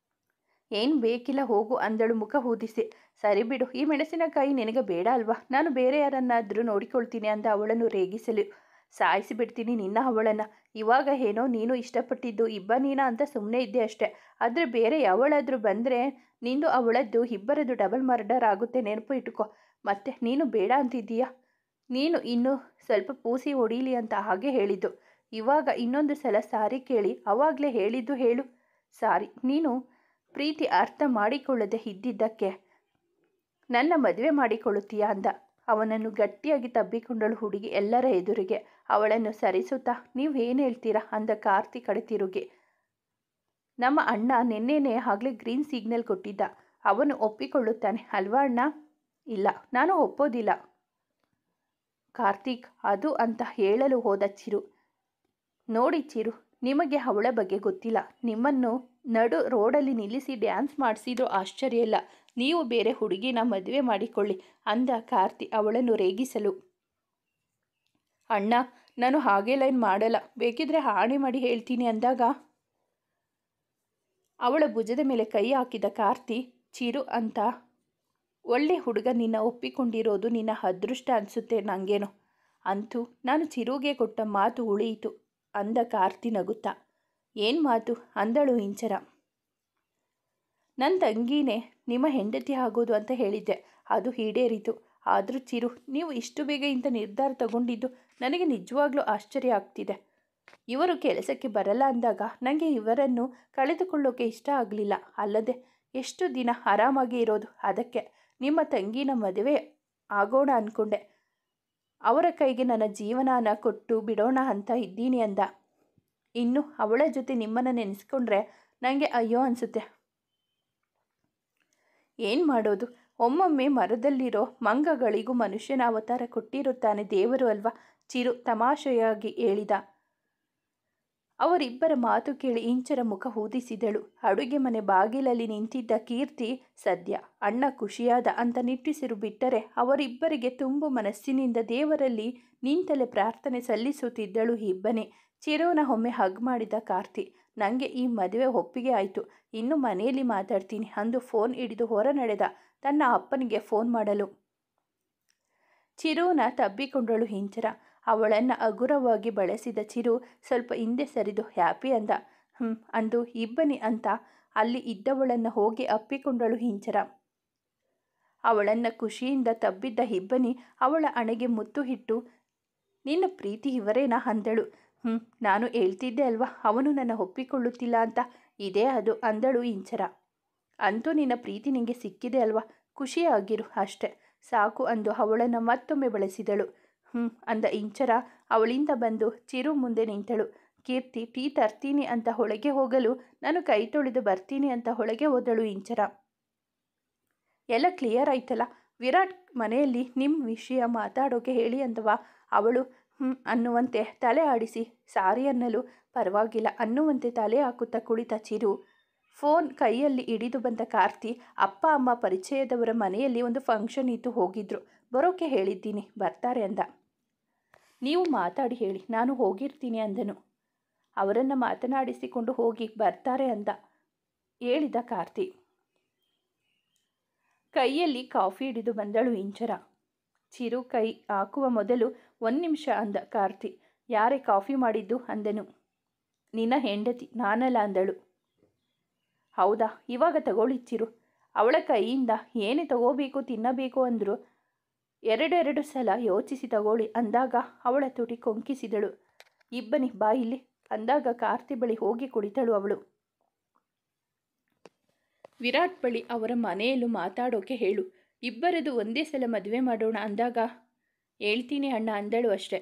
ಏನು ಬೇಕಿಲ್ಲ ಹೋಗು ಅಂದಳು ಮುಖ ಊದಿಸಿ. ಸರಿ ಬಿಡು, ಈ ಮೆಣಸಿನಕಾಯಿ ನಿನಗೆ ಬೇಡ ಅಲ್ವಾ? ನಾನು ಬೇರೆ ಯಾರನ್ನಾದರೂ ನೋಡಿಕೊಳ್ತೀನಿ ಅಂದ ಅವಳನ್ನು ರೇಗಿಸಲು. ಸಾಯಿಸಿಬಿಡ್ತೀನಿ ನಿನ್ನ ಅವಳನ್ನು. ಇವಾಗ ಏನೋ ನೀನು ಇಷ್ಟಪಟ್ಟಿದ್ದು ಇಬ್ಬನೀನ ಅಂತ ಸುಮ್ಮನೆ ಇದ್ದೆ ಅಷ್ಟೆ, ಆದರೆ ಬೇರೆ ಯಾವಳಾದರೂ ಬಂದರೆ ನಿಂದು ಅವಳದ್ದು ಇಬ್ಬರದು ಡಬಲ್ ಮರ್ಡರ್ ಆಗುತ್ತೆ, ನೆನಪು ಇಟ್ಕೋ. ಮತ್ತೆ ನೀನು ಬೇಡ ಅಂತಿದ್ದೀಯಾ? ನೀನು ಇನ್ನೂ ಸ್ವಲ್ಪ ಪೂಸಿ ಹೊಡೀಲಿ ಅಂತ ಹಾಗೆ ಹೇಳಿದ್ದು. ಇವಾಗ ಇನ್ನೊಂದು ಸಲ ಸಾರಿ ಕೇಳಿ ಅವಾಗಲೇ ಹೇಳಿದ್ದು ಹೇಳು. ಸಾರಿ, ನೀನು ಪ್ರೀತಿ ಅರ್ಥ ಮಾಡಿಕೊಳ್ಳದೆ ಇದ್ದಿದ್ದಕ್ಕೆ ನನ್ನ ಮದುವೆ ಮಾಡಿಕೊಳ್ಳುತ್ತೀಯಾ ಅಂದ. ಅವನನ್ನು ಗಟ್ಟಿಯಾಗಿ ತಬ್ಬಿಕೊಂಡಳು ಹುಡುಗಿ ಎಲ್ಲರ ಎದುರಿಗೆ. ಅವಳನ್ನು ಸರಿಸುತ್ತಾ, ನೀವೇನು ಹೇಳ್ತೀರಾ ಅಂದ ಕಾರ್ತಿ ಕಡೆ ತಿರುಗಿ. ನಮ್ಮ ಅಣ್ಣ ನಿನ್ನೆನೇ ಆಗಲೇ ಗ್ರೀನ್ ಸಿಗ್ನಲ್ ಕೊಟ್ಟಿದ್ದ, ಅವನು ಒಪ್ಪಿಕೊಳ್ಳುತ್ತಾನೆ ಅಲ್ವಾ ಅಣ್ಣ? ಇಲ್ಲ, ನಾನು ಒಪ್ಪೋದಿಲ್ಲ ಕಾರ್ತಿಕ್ ಅದು ಅಂತ ಹೇಳಲು ಹೋದ ಚಿರು. ನೋಡಿ ಚಿರು, ನಿಮಗೆ ಅವಳ ಬಗ್ಗೆ ಗೊತ್ತಿಲ್ಲ. ನಿಮ್ಮನ್ನು ನಡು ರೋಡಲ್ಲಿ ನಿಲ್ಲಿಸಿ ಡ್ಯಾನ್ಸ್ ಮಾಡಿಸಿದ್ರೂ ಆಶ್ಚರ್ಯ ಇಲ್ಲ. ನೀವು ಬೇರೆ ಹುಡುಗಿನ ಮದುವೆ ಮಾಡಿಕೊಳ್ಳಿ ಅಂದ ಕಾರ್ತಿ ಅವಳನ್ನು ರೇಗಿಸಲು. ಅಣ್ಣ, ನಾನು ಹಾಗೆಲ್ಲ ಏನು ಮಾಡಲ್ಲ, ಬೇಕಿದ್ರೆ ಆಣೆ ಮಾಡಿ ಹೇಳ್ತೀನಿ ಅಂದಾಗ ಅವಳ ಭುಜದ ಮೇಲೆ ಕೈ ಹಾಕಿದ ಕಾರ್ತಿ, ಚಿರು ಅಂತ ಒಳ್ಳೆ ಹುಡುಗ ನಿನ್ನ ಒಪ್ಪಿಕೊಂಡಿರೋದು ನಿನ್ನ ಅದೃಷ್ಟ ಅನಿಸುತ್ತೆ ನನಗೇನೋ. ಅಂತೂ ನಾನು ಚಿರುಗೆ ಕೊಟ್ಟ ಮಾತು ಉಳಿಯಿತು ಅಂದ ಕಾರ್ತಿ ನಗುತ್ತಾ. ಏನು ಮಾತು ಅಂದಳು ಇಂಚರ. ನನ್ನ ತಂಗಿನೇ ನಿಮ್ಮ ಹೆಂಡತಿ ಆಗೋದು ಅಂತ ಹೇಳಿದ್ದೆ, ಅದು ಈಡೇರಿತು. ಆದರೂ ಚಿರು, ನೀವು ಇಷ್ಟು ಬೇಗ ಇಂಥ ನಿರ್ಧಾರ ತಗೊಂಡಿದ್ದು ನನಗೆ ನಿಜವಾಗ್ಲೂ ಆಶ್ಚರ್ಯ ಆಗ್ತಿದೆ. ಇವರು ಕೆಲಸಕ್ಕೆ ಬರಲ್ಲ ಅಂದಾಗ ನನಗೆ ಇವರನ್ನು ಕಳೆದುಕೊಳ್ಳೋಕೆ ಇಷ್ಟ ಆಗಲಿಲ್ಲ. ಅಲ್ಲದೆ ಎಷ್ಟು ದಿನ ಆರಾಮಾಗಿ ಇರೋದು, ಅದಕ್ಕೆ ನಿಮ್ಮ ತಂಗಿನ ಮದುವೆ ಆಗೋಣ ಅಂದ್ಕೊಂಡೆ. ಅವರ ಕೈಗೆ ನನ್ನ ಜೀವನಾನ ಕೊಟ್ಟು ಬಿಡೋಣ ಅಂತ ಇದ್ದೀನಿ ಅಂದ. ಇನ್ನು ಅವಳ ಜೊತೆ ನಿಮ್ಮನ್ನು ನೆನೆಸ್ಕೊಂಡ್ರೆ ನನಗೆ ಅಯ್ಯೋ ಅನಿಸುತ್ತೆ. ಏನು ಮಾಡೋದು, ಒಮ್ಮೊಮ್ಮೆ ಮರದಲ್ಲಿರೋ ಮಂಗಗಳಿಗೂ ಮನುಷ್ಯನ ಅವತಾರ ಕೊಟ್ಟಿರುತ್ತಾನೆ ದೇವರು ಅಲ್ವಾ, ಚಿರು ತಮಾಷೆಯಾಗಿ ಹೇಳಿದ. ಅವರಿಬ್ಬರ ಮಾತು ಕೇಳಿ ಇಂಚರ ಮುಖ ಊದಿಸಿದಳು. ಅಡುಗೆ ಮನೆ ಬಾಗಿಲಲ್ಲಿ ನಿಂತಿದ್ದ ಕೀರ್ತಿ ಸದ್ಯ ಅಣ್ಣ ಖುಷಿಯಾದ ಅಂತ ನಿಟ್ಟುಸಿರು ಬಿಟ್ಟರೆ ಅವರಿಬ್ಬರಿಗೆ ತುಂಬು ಮನಸ್ಸಿನಿಂದ ದೇವರಲ್ಲಿ ನಿಂತಲೇ ಪ್ರಾರ್ಥನೆ ಸಲ್ಲಿಸುತ್ತಿದ್ದಳು ಇಬ್ಬನೇ. ಚಿರುನ ಒಮ್ಮೆ ಹಗ್ ಮಾಡಿದ ಕಾರ್ತಿ. ನನಗೆ ಈ ಮದುವೆ ಒಪ್ಪಿಗೆ ಆಯಿತು, ಇನ್ನು ಮನೆಯಲ್ಲಿ ಮಾತಾಡ್ತೀನಿ ಅಂದು ಫೋನ್ ಹಿಡಿದು ಹೊರ ನಡೆದ ತನ್ನ ಅಪ್ಪನಿಗೆ ಫೋನ್ ಮಾಡಲು. ಚಿರುನ ತಬ್ಬಿಕೊಂಡಳು ಇಂಚರ. ಅವಳನ್ನು ಹಗುರವಾಗಿ ಬಳಸಿದ ಚಿರು ಸ್ವಲ್ಪ ಹಿಂದೆ ಸರಿದು ಹ್ಯಾಪಿ ಅಂದ. ಅಂದು ಇಬ್ಬನಿ ಅಂತ ಅಲ್ಲಿ ಇದ್ದವಳನ್ನು ಹೋಗಿ ಅಪ್ಪಿಕೊಂಡಳು ಇಂಚರ. ಅವಳನ್ನು ಖುಷಿಯಿಂದ ತಬ್ಬಿದ್ದ ಇಬ್ಬನಿ ಅವಳ ಹಣೆಗೆ ಮುತ್ತು ಇಟ್ಟು, ನಿನ್ನ ಪ್ರೀತಿ ಇವರೇನಾ ಅಂದಳು. ನಾನು ಹೇಳ್ತಿದ್ದೆ ಅಲ್ವಾ ಅವನು ನನ್ನ ಒಪ್ಪಿಕೊಳ್ಳುತ್ತಿಲ್ಲ ಅಂತ, ಇದೇ ಅದು ಅಂದಳು ಇಂಚರ. ಅಂತೂ ನಿನ್ನ ಪ್ರೀತಿ ನಿನಗೆ ಸಿಕ್ಕಿದೆ ಅಲ್ವಾ, ಖುಷಿಯಾಗಿರು ಅಷ್ಟೆ ಸಾಕು ಅಂದು ಅವಳನ್ನು ಮತ್ತೊಮ್ಮೆ ಬಳಸಿದಳು. ಅಂದ ಇಂಚರ ಅವಳಿಂದ ಬಂದು ಚಿರು ಮುಂದೆ ನಿಂತಳು. ಕೀರ್ತಿ ಟೀ ತರ್ತೀನಿ ಅಂತ ಒಳಗೆ ಹೋಗಲು ನಾನು ಕೈ ತೊಳೆದು ಬರ್ತೀನಿ ಅಂತ ಒಳಗೆ ಹೋದಳು ಇಂಚರ. ಎಲ್ಲ ಕ್ಲಿಯರ್ ಆಯ್ತಲ್ಲ, ವಿರಾಟ್ ಮನೆಯಲ್ಲಿ ನಿಮ್ಮ ವಿಷಯ ಮಾತಾಡೋಕೆ ಹೇಳಿ ಅಂದವಾ ಅವಳು. ಅನ್ನುವಂತೆ ತಲೆ ಆಡಿಸಿ ಸಾರಿ ಅನ್ನಲು ಪರವಾಗಿಲ್ಲ ಅನ್ನುವಂತೆ ತಲೆ ಹಾಕುತ್ತಾ ಕುಳಿತ ಚಿರು. ಫೋನ್ ಕೈಯಲ್ಲಿ ಹಿಡಿದು ಬಂದ ಕಾರ್ತಿ, ಅಪ್ಪ ಅಮ್ಮ ಪರಿಚಯದವರ ಮನೆಯಲ್ಲಿ ಒಂದು ಫಂಕ್ಷನ್ ಇತ್ತು, ಹೋಗಿದ್ರು, ಬರೋಕೆ ಹೇಳಿದ್ದೀನಿ, ಬರ್ತಾರೆ ಅಂದ. ನೀವು ಮಾತಾಡಿ ಹೇಳಿ, ನಾನು ಹೋಗಿರ್ತೀನಿ ಅಂದನು. ಅವರನ್ನು ಮಾತನಾಡಿಸಿಕೊಂಡು ಹೋಗಿ ಬರ್ತಾರೆ ಅಂದ ಹೇಳಿದ ಕಾರ್ತಿ. ಕೈಯಲ್ಲಿ ಕಾಫಿ ಹಿಡಿದು ಬಂದಳು ಇಂಚರ. ಚಿರು ಕೈ ಹಾಕುವ ಮೊದಲು 1 ನಿಮಿಷ ಅಂದ ಕಾರ್ತಿ. ಯಾರೇ ಕಾಫಿ ಮಾಡಿದ್ದು ಅಂದನು. ನಿನ್ನ ಹೆಂಡತಿ, ನಾನಲ್ಲ ಅಂದಳು. ಹೌದಾ, ಇವಾಗ ತಗೊಳ್ಳಿ ಚಿರು. ಅವಳ ಕೈಯಿಂದ ಏನೇ ತಗೋಬೇಕು ತಿನ್ನಬೇಕು ಅಂದರು 2 ಸಲ ಯೋಚಿಸಿ ತಗೊಳ್ಳಿ ಅಂದಾಗ ಅವಳ ತುಟಿ ಕೊಂಕಿಸಿದಳು. ಇಬ್ಬನಿ ಬಾ ಇಲ್ಲಿ ಅಂದಾಗ ಕಾರ್ತಿ ಬಳಿ ಹೋಗಿ ಕುಳಿತಳು ಅವಳು. ವಿರಾಟ್ ಬಳಿ ಅವರ ಮನೆಯಲ್ಲೂ ಮಾತಾಡೋಕೆ ಹೇಳು, ಇಬ್ಬರದು ಒಂದೇ ಸಲ ಮದುವೆ ಮಾಡೋಣ ಅಂದಾಗ ಹೇಳ್ತೀನಿ ಅಣ್ಣ ಅಂದಳು ಅಷ್ಟೆ.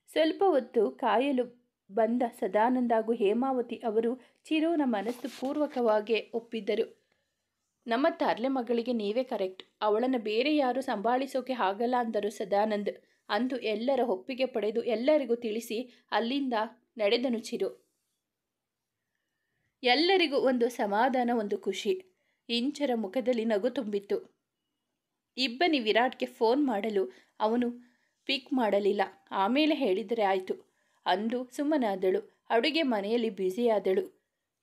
ಸ್ವಲ್ಪ ಹೊತ್ತು ಕಾಯಲು ಬಂದ ಸದಾನಂದ ಹಾಗೂ ಹೇಮಾವತಿ ಅವರು ಚಿರುನ ಮನಸ್ಸು ಪೂರ್ವಕವಾಗಿ ಒಪ್ಪಿದ್ದರು. ನಮ್ಮ ತರ್ಲೆ ಮಗಳಿಗೆ ನೀವೇ ಕರೆಕ್ಟ್, ಅವಳನ್ನು ಬೇರೆ ಯಾರು ಸಂಭಾಳಿಸೋಕೆ ಆಗಲ್ಲ ಅಂದರು ಸದಾನಂದ್. ಅಂದು ಎಲ್ಲರ ಒಪ್ಪಿಗೆ ಪಡೆದು ಎಲ್ಲರಿಗೂ ತಿಳಿಸಿ ಅಲ್ಲಿಂದ ನಡೆದನು ಚಿರು. ಎಲ್ಲರಿಗೂ ಒಂದು ಸಮಾಧಾನ, ಒಂದು ಖುಷಿ. ಇಂಚರ ಮುಖದಲ್ಲಿ ನಗು ತುಂಬಿತ್ತು. ಇಬ್ಬನಿ ವಿರಾಟ್ಗೆ ಫೋನ್ ಮಾಡಲು ಅವನು ಪಿಕ್ ಮಾಡಲಿಲ್ಲ. ಆಮೇಲೆ ಹೇಳಿದರೆ ಆಯಿತು ಅಂದು ಸುಮ್ಮನಾದಳು. ಅಡುಗೆ ಮನೆಯಲ್ಲಿ ಬ್ಯುಸಿಯಾದಳು.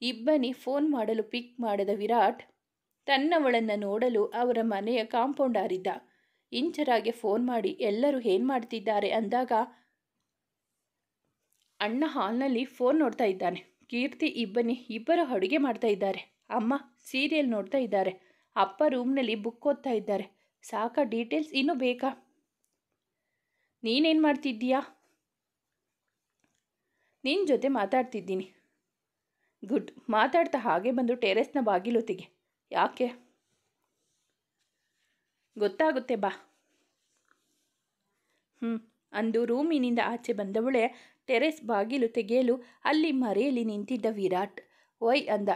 ಇಬ್ಬನಿ ಫೋನ್ ಮಾಡಲು ಪಿಕ್ ಮಾಡದ ವಿರಾಟ್ ತನ್ನವಳನ್ನು ನೋಡಲು ಅವರ ಮನೆಯ ಕಾಂಪೌಂಡ್ ಹಾರಿದ್ದ. ಇಂಚರಾಗೆ ಫೋನ್ ಮಾಡಿ ಎಲ್ಲರೂ ಏನು ಮಾಡ್ತಿದ್ದಾರೆ ಅಂದಾಗ, ಅಣ್ಣ ಹಾಲ್ನಲ್ಲಿ ಫೋನ್ ನೋಡ್ತಾ ಇದ್ದಾನೆ, ಕೀರ್ತಿ ಇಬ್ಬನಿ ಇಬ್ಬರು ಅಡುಗೆ ಮಾಡ್ತಾ ಇದ್ದಾರೆ, ಅಮ್ಮ ಸೀರಿಯಲ್ ನೋಡ್ತಾ ಇದ್ದಾರೆ, ಅಪ್ಪ ರೂಮ್ನಲ್ಲಿ ಬುಕ್ ಓದ್ತಾ ಇದ್ದಾರೆ. ಸಾಕಾ ಡೀಟೇಲ್ಸ್ ಇನ್ನೂ ಬೇಕಾ? ನೀನೇನು ಮಾಡ್ತಿದ್ದೀಯಾ? ನಿನ್ನ ಜೊತೆ ಮಾತಾಡ್ತಿದ್ದೀನಿ. ಗುಡ್, ಮಾತಾಡ್ತಾ ಹಾಗೆ ಬಂದು ಟೆರೆಸ್ನ ಬಾಗಿಲು ತೆಗೆ. ಯಾಕೆ? ಗೊತ್ತಾಗುತ್ತೆ ಬಾ. ಅಂದು ರೂಮಿನಿಂದ ಆಚೆ ಬಂದವಳೆ ಟೆರೆಸ್ ಬಾಗಿಲು ತೆಗೆಯಲು ಅಲ್ಲಿ ಮರೆಯಲ್ಲಿ ನಿಂತಿದ್ದ ವಿರಾಟ್ ವೈ ಅಂದ.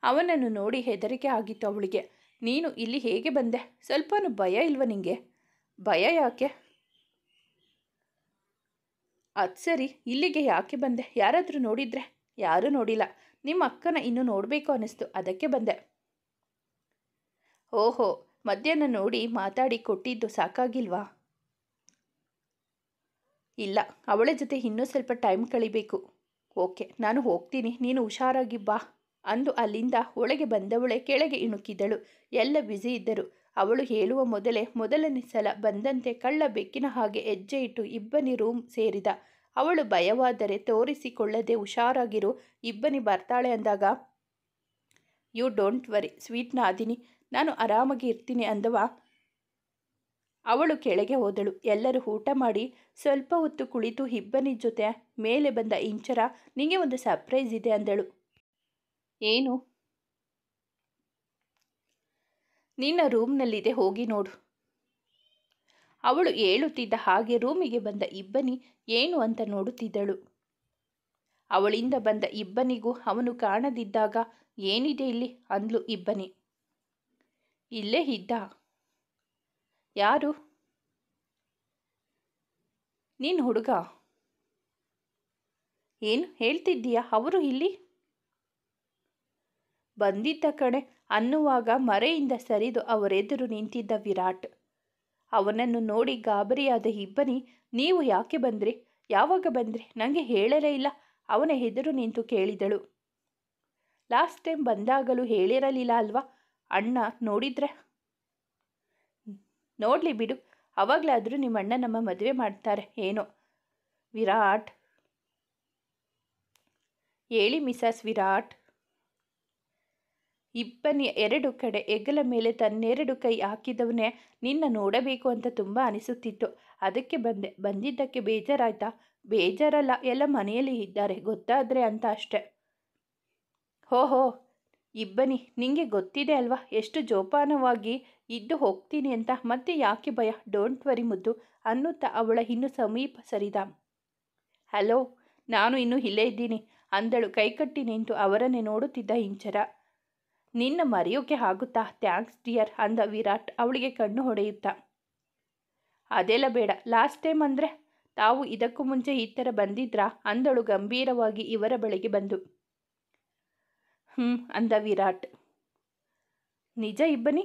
ಅವನನ್ನು ನೋಡಿ ಹೆದರಿಕೆ ಆಗಿತ್ತು ಅವಳಿಗೆ. ನೀನು ಇಲ್ಲಿ ಹೇಗೆ ಬಂದೆ? ಸ್ವಲ್ಪನೂ ಭಯ ಇಲ್ವ ನಿಂಗೆ? ಭಯ ಯಾಕೆ? ಅದು ಸರಿ, ಇಲ್ಲಿಗೆ ಯಾಕೆ ಬಂದೆ? ಯಾರಾದರೂ ನೋಡಿದ್ರೆ? ಯಾರೂ ನೋಡಿಲ್ಲ. ನಿಮ್ಮ ಅಕ್ಕನ ಇನ್ನೂ ನೋಡಬೇಕು ಅನ್ನಿಸ್ತು, ಅದಕ್ಕೆ ಬಂದೆ. ಓಹೋ, ಮಧ್ಯಾಹ್ನ ನೋಡಿ ಮಾತಾಡಿ ಕೊಟ್ಟಿದ್ದು ಸಾಕಾಗಿಲ್ವಾ? ಇಲ್ಲ, ಅವಳ ಜೊತೆ ಇನ್ನೂ ಸ್ವಲ್ಪ ಟೈಮ್ ಕಳಿಬೇಕು. ಓಕೆ, ನಾನು ಹೋಗ್ತೀನಿ, ನೀನು ಹುಷಾರಾಗಿ ಬಾ ಅಂದು ಅಲ್ಲಿಂದ ಒಳಗೆ ಬಂದವಳೆ ಕೆಳಗೆ ಇಣುಕಿದಳು. ಎಲ್ಲ ಬ್ಯುಸಿ ಇದ್ದರು. ಅವಳು ಹೇಳುವ ಮೊದಲನೇ ಸಲ ಬಂದಂತೆ ಕಳ್ಳ ಬೆಕ್ಕಿನ ಹಾಗೆ ಹೆಜ್ಜೆ ಇಟ್ಟು ಇಬ್ಬನಿ ರೂಮ್ ಸೇರಿದ. ಅವಳು ಭಯವಾದರೆ ತೋರಿಸಿಕೊಳ್ಳದೆ ಹುಷಾರಾಗಿರು, ಇಬ್ಬನಿ ಬರ್ತಾಳೆ ಅಂದಾಗ, ಯು ಡೋಂಟ್ ವರಿ ಸ್ವೀಟ್ ನಾದಿನಿ, ನಾನು ಆರಾಮಾಗಿ ಇರ್ತೀನಿ ಅಂದವ. ಅವಳು ಕೆಳಗೆ ಹೋದಳು. ಎಲ್ಲರೂ ಊಟ ಮಾಡಿ ಸ್ವಲ್ಪ ಹೊತ್ತು ಕುಳಿತು ಇಬ್ಬನಿ ಜೊತೆ ಮೇಲೆ ಬಂದ ಇಂಚರ, ನಿಂಗೆ ಒಂದು ಸರ್ಪ್ರೈಸ್ ಇದೆ ಅಂದಳು. ಏನು? ನಿನ್ನ ರೂಮ್ನಲ್ಲಿದೆ, ಹೋಗಿ ನೋಡು. ಅವಳು ಹೇಳುತ್ತಿದ್ದ ಹಾಗೆ ರೂಮಿಗೆ ಬಂದ ಇಬ್ಬನಿ ಏನು ಅಂತ ನೋಡುತ್ತಿದ್ದಳು. ಅವಳಿಂದ ಬಂದ ಇಬ್ಬನಿಗೂ ಅವನು ಕಾಣದಿದ್ದಾಗ, ಏನಿದೆ ಇಲ್ಲಿ ಅಂದ್ಲು ಇಬ್ಬನಿ. ಇಲ್ಲೇ ಇದ್ದ. ಯಾರು? ನೀನು ಹುಡುಗ? ಏನು ಹೇಳ್ತಿದ್ದೀಯಾ? ಅವರು ಇಲ್ಲಿ ಬಂದಿದ್ದ ಕಣೆ ಅನ್ನುವಾಗ ಮರೆಯಿಂದ ಸರಿದು ಅವರೆದುರು ನಿಂತಿದ್ದ ವಿರಾಟ್. ಅವನನ್ನು ನೋಡಿ ಗಾಬರಿಯಾದ ಇಬ್ಬನಿ, ನೀವು ಯಾಕೆ ಬಂದ್ರಿ? ಯಾವಾಗ ಬಂದ್ರಿ? ನನಗೆ ಹೇಳಲೇ ಇಲ್ಲ, ಅವನ ಎದುರು ನಿಂತು ಕೇಳಿದಳು. ಲಾಸ್ಟ್ ಟೈಮ್ ಬಂದಾಗಲೂ ಹೇಳಿರಲಿಲ್ಲ ಅಲ್ವಾ? ಅಣ್ಣ ನೋಡಿದ್ರೆ? ನೋಡಲಿ ಬಿಡು, ಅವಾಗಲಾದರೂ ನಿಮ್ಮ ಅಣ್ಣ ನಮ್ಮ ಮದುವೆ ಮಾಡ್ತಾರೆ ಏನೋ. ವಿರಾಟ್ ಹೇಳಿ ಮಿಸಸ್ ವಿರಾಟ್. ಇಬ್ಬನಿ ಎರಡು ಕಡೆ ಹೆಗಲ ಮೇಲೆ ತನ್ನೆರಡು ಕೈ ಹಾಕಿದವನೇ, ನಿನ್ನ ನೋಡಬೇಕು ಅಂತ ತುಂಬ ಅನಿಸುತ್ತಿತ್ತು, ಅದಕ್ಕೆ ಬಂದೆ. ಬಂದಿದ್ದಕ್ಕೆ ಬೇಜಾರಾಯ್ತಾ? ಬೇಜಾರಲ್ಲ, ಎಲ್ಲ ಮನೆಯಲ್ಲಿ ಇದ್ದಾರೆ, ಗೊತ್ತಾದರೆ ಅಂತ ಅಷ್ಟೆ. ಹೋ ಇಬ್ಬನಿ, ನಿಂಗೆ ಗೊತ್ತಿದೆ ಅಲ್ವಾ ಎಷ್ಟು ಜೋಪಾನವಾಗಿ ಇದ್ದು ಹೋಗ್ತೀನಿ ಅಂತ, ಮತ್ತೆ ಯಾಕೆ ಭಯ? ಡೋಂಟ್ ವರಿ ಮುದ್ದು ಅನ್ನುತ್ತಾ ಅವಳ ಇನ್ನು ಸಮೀಪ ಸರಿದ. ಹಲೋ, ನಾನು ಇನ್ನೂ ಇಲ್ಲೇ ಇದ್ದೀನಿ ಅಂದಳು ಕೈಕಟ್ಟಿ ನಿಂತು ಅವರನ್ನೇ ನೋಡುತ್ತಿದ್ದ ಇಂಚರ. ನಿನ್ನ ಮರೆಯೋಕೆ ಆಗುತ್ತಾ? ಥ್ಯಾಂಕ್ಸ್ ಡಿಯರ್ ಅಂದ ವಿರಾಟ್ ಅವಳಿಗೆ ಕಣ್ಣು ಹೊಡೆಯುತ್ತಾ. ಅದೆಲ್ಲ ಬೇಡ. ಲಾಸ್ಟ್ ಟೈಮ್ ಅಂದರೆ ತಾವು ಇದಕ್ಕೂ ಮುಂಚೆ ಈ ಥರ ಬಂದಿದ್ರಾ ಅಂದಳು ಗಂಭೀರವಾಗಿ ಇವರ ಬಳಿಗೆ ಬಂದು. ಅಂದ ವಿರಾಟ್. ನಿಜ ಇಬ್ಬನಿ?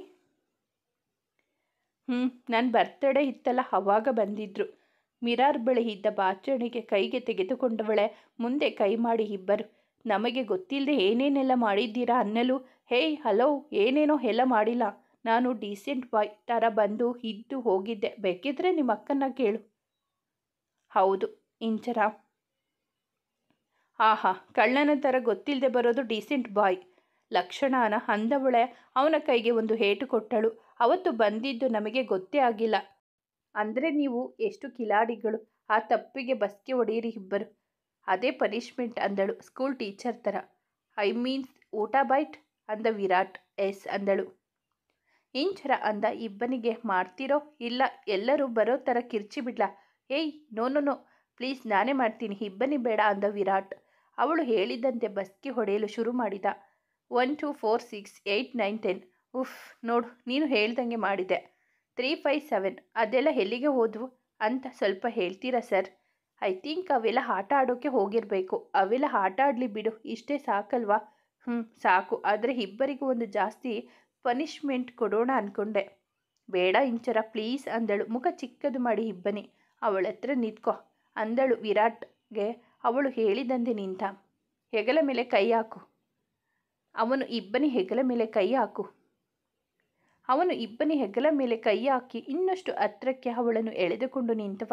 ನನ್ನ ಬರ್ತ್ಡೇ ಇತ್ತಲ್ಲ, ಅವಾಗ ಬಂದಿದ್ರು. ಮಿರಾರ್ ಬಳಿ ಇದ್ದ ಬಾಚಣಿಗೆ ಕೈಗೆ ತೆಗೆದುಕೊಂಡವಳೆ ಮುಂದೆ ಕೈ ಮಾಡಿ ಇಬ್ಬರು, ನಮಗೆ ಗೊತ್ತಿಲ್ಲದೆ ಏನೇನೆಲ್ಲ ಮಾಡಿದ್ದೀರಾ ಅನ್ನಲು, ಹೇಯ್ ಹಲೋ, ಏನೇನೋ ಎಲ್ಲ ಮಾಡಿಲ್ಲ, ನಾನು ಡೀಸೆಂಟ್ ಬಾಯ್ ಥರ ಬಂದು ಇದ್ದು ಹೋಗಿದ್ದೆ, ಬೇಕಿದ್ರೆ ನಿಮ್ಮ ಅಕ್ಕನ್ನ ಕೇಳು. ಹೌದು ಇಂಚರ. ಆಹಾ, ಕಳ್ಳನ ಥರ ಗೊತ್ತಿಲ್ಲದೆ ಬರೋದು ಡೀಸೆಂಟ್ ಬಾಯ್ ಲಕ್ಷಣನ ಅಂದವಳೆ ಅವನ ಕೈಗೆ ಒಂದು ಏಟು ಕೊಟ್ಟಳು. ಅವತ್ತು ಬಂದಿದ್ದು ನಮಗೆ ಗೊತ್ತೇ ಆಗಿಲ್ಲ. ಅಂದರೆ ನೀವು ಎಷ್ಟು ಕಿಲಾಡಿಗಳು, ಆ ತಪ್ಪಿಗೆ ಬಸ್ಗೆ ಹೊಡೆಯಿರಿ ಇಬ್ಬರು, ಅದೇ ಪನಿಷ್ಮೆಂಟ್ ಅಂದಳು ಸ್ಕೂಲ್ ಟೀಚರ್ ಥರ. ಐ ಮೀನ್ಸ್ ಊಟ ಬೈಟ್ ಅಂದ ವಿರಾಟ್. ಎಸ್ ಅಂದಳು ಇಂಚರ. ಅಂದ ಇಬ್ಬನಿಗೆ, ಮಾಡ್ತಿರೋ ಇಲ್ಲ ಎಲ್ಲರೂ ಬರೋ ಥರ ಕಿರ್ಚಿ ಬಿಡ್ಲಾ? ಏಯ್ ನೋ ಪ್ಲೀಸ್, ನಾನೇ ಮಾಡ್ತೀನಿ, ಇಬ್ಬನಿ ಬೇಡ ಅಂದ ವಿರಾಟ್. ಅವಳು ಹೇಳಿದಂತೆ ಬಸ್ಗೆ ಹೊಡೆಯಲು ಶುರು ಮಾಡಿದ. 1 2 4 6 8 9 10. ಉಫ್, ನೋಡು ನೀನು ಹೇಳ್ದಂಗೆ ಮಾಡಿದೆ. 3 5 7 ಅದೆಲ್ಲ ಎಲ್ಲಿಗೆ ಹೋದ್ವು ಅಂತ ಸ್ವಲ್ಪ ಹೇಳ್ತೀರಾ ಸರ್? ಐ ಥಿಂಕ್ ಅವೆಲ್ಲ ಆಟ ಆಡೋಕ್ಕೆ ಹೋಗಿರಬೇಕು. ಅವೆಲ್ಲ ಆಟ ಆಡಲಿ ಬಿಡು, ಇಷ್ಟೇ ಸಾಕಲ್ವಾ? ಸಾಕು, ಆದರೆ ಇಬ್ಬರಿಗೂ ಒಂದು ಜಾಸ್ತಿ ಪನಿಷ್ಮೆಂಟ್ ಕೊಡೋಣ ಅಂದ್ಕೊಂಡೆ. ಬೇಡ ಇಂಚರ ಪ್ಲೀಸ್ ಅಂದಳು ಮುಖ ಚಿಕ್ಕದು ಮಾಡಿ ಇಬ್ಬನಿ. ಅವಳ ಹತ್ರ ನಿಂತ್ಕೋ ಅಂದಳು ವಿರಾಟ್ಗೆ. ಅವಳು ಹೇಳಿದಂತೆ ನಿಂತ. ಹೆಗಲ ಮೇಲೆ ಕೈ ಹಾಕು. ಅವನು ಇಬ್ಬನಿ ಹೆಗಲ ಮೇಲೆ ಕೈ ಹಾಕಿ ಇನ್ನಷ್ಟು ಹತ್ರಕ್ಕೆ ಅವಳನ್ನು ಎಳೆದುಕೊಂಡು ನಿಂತವ.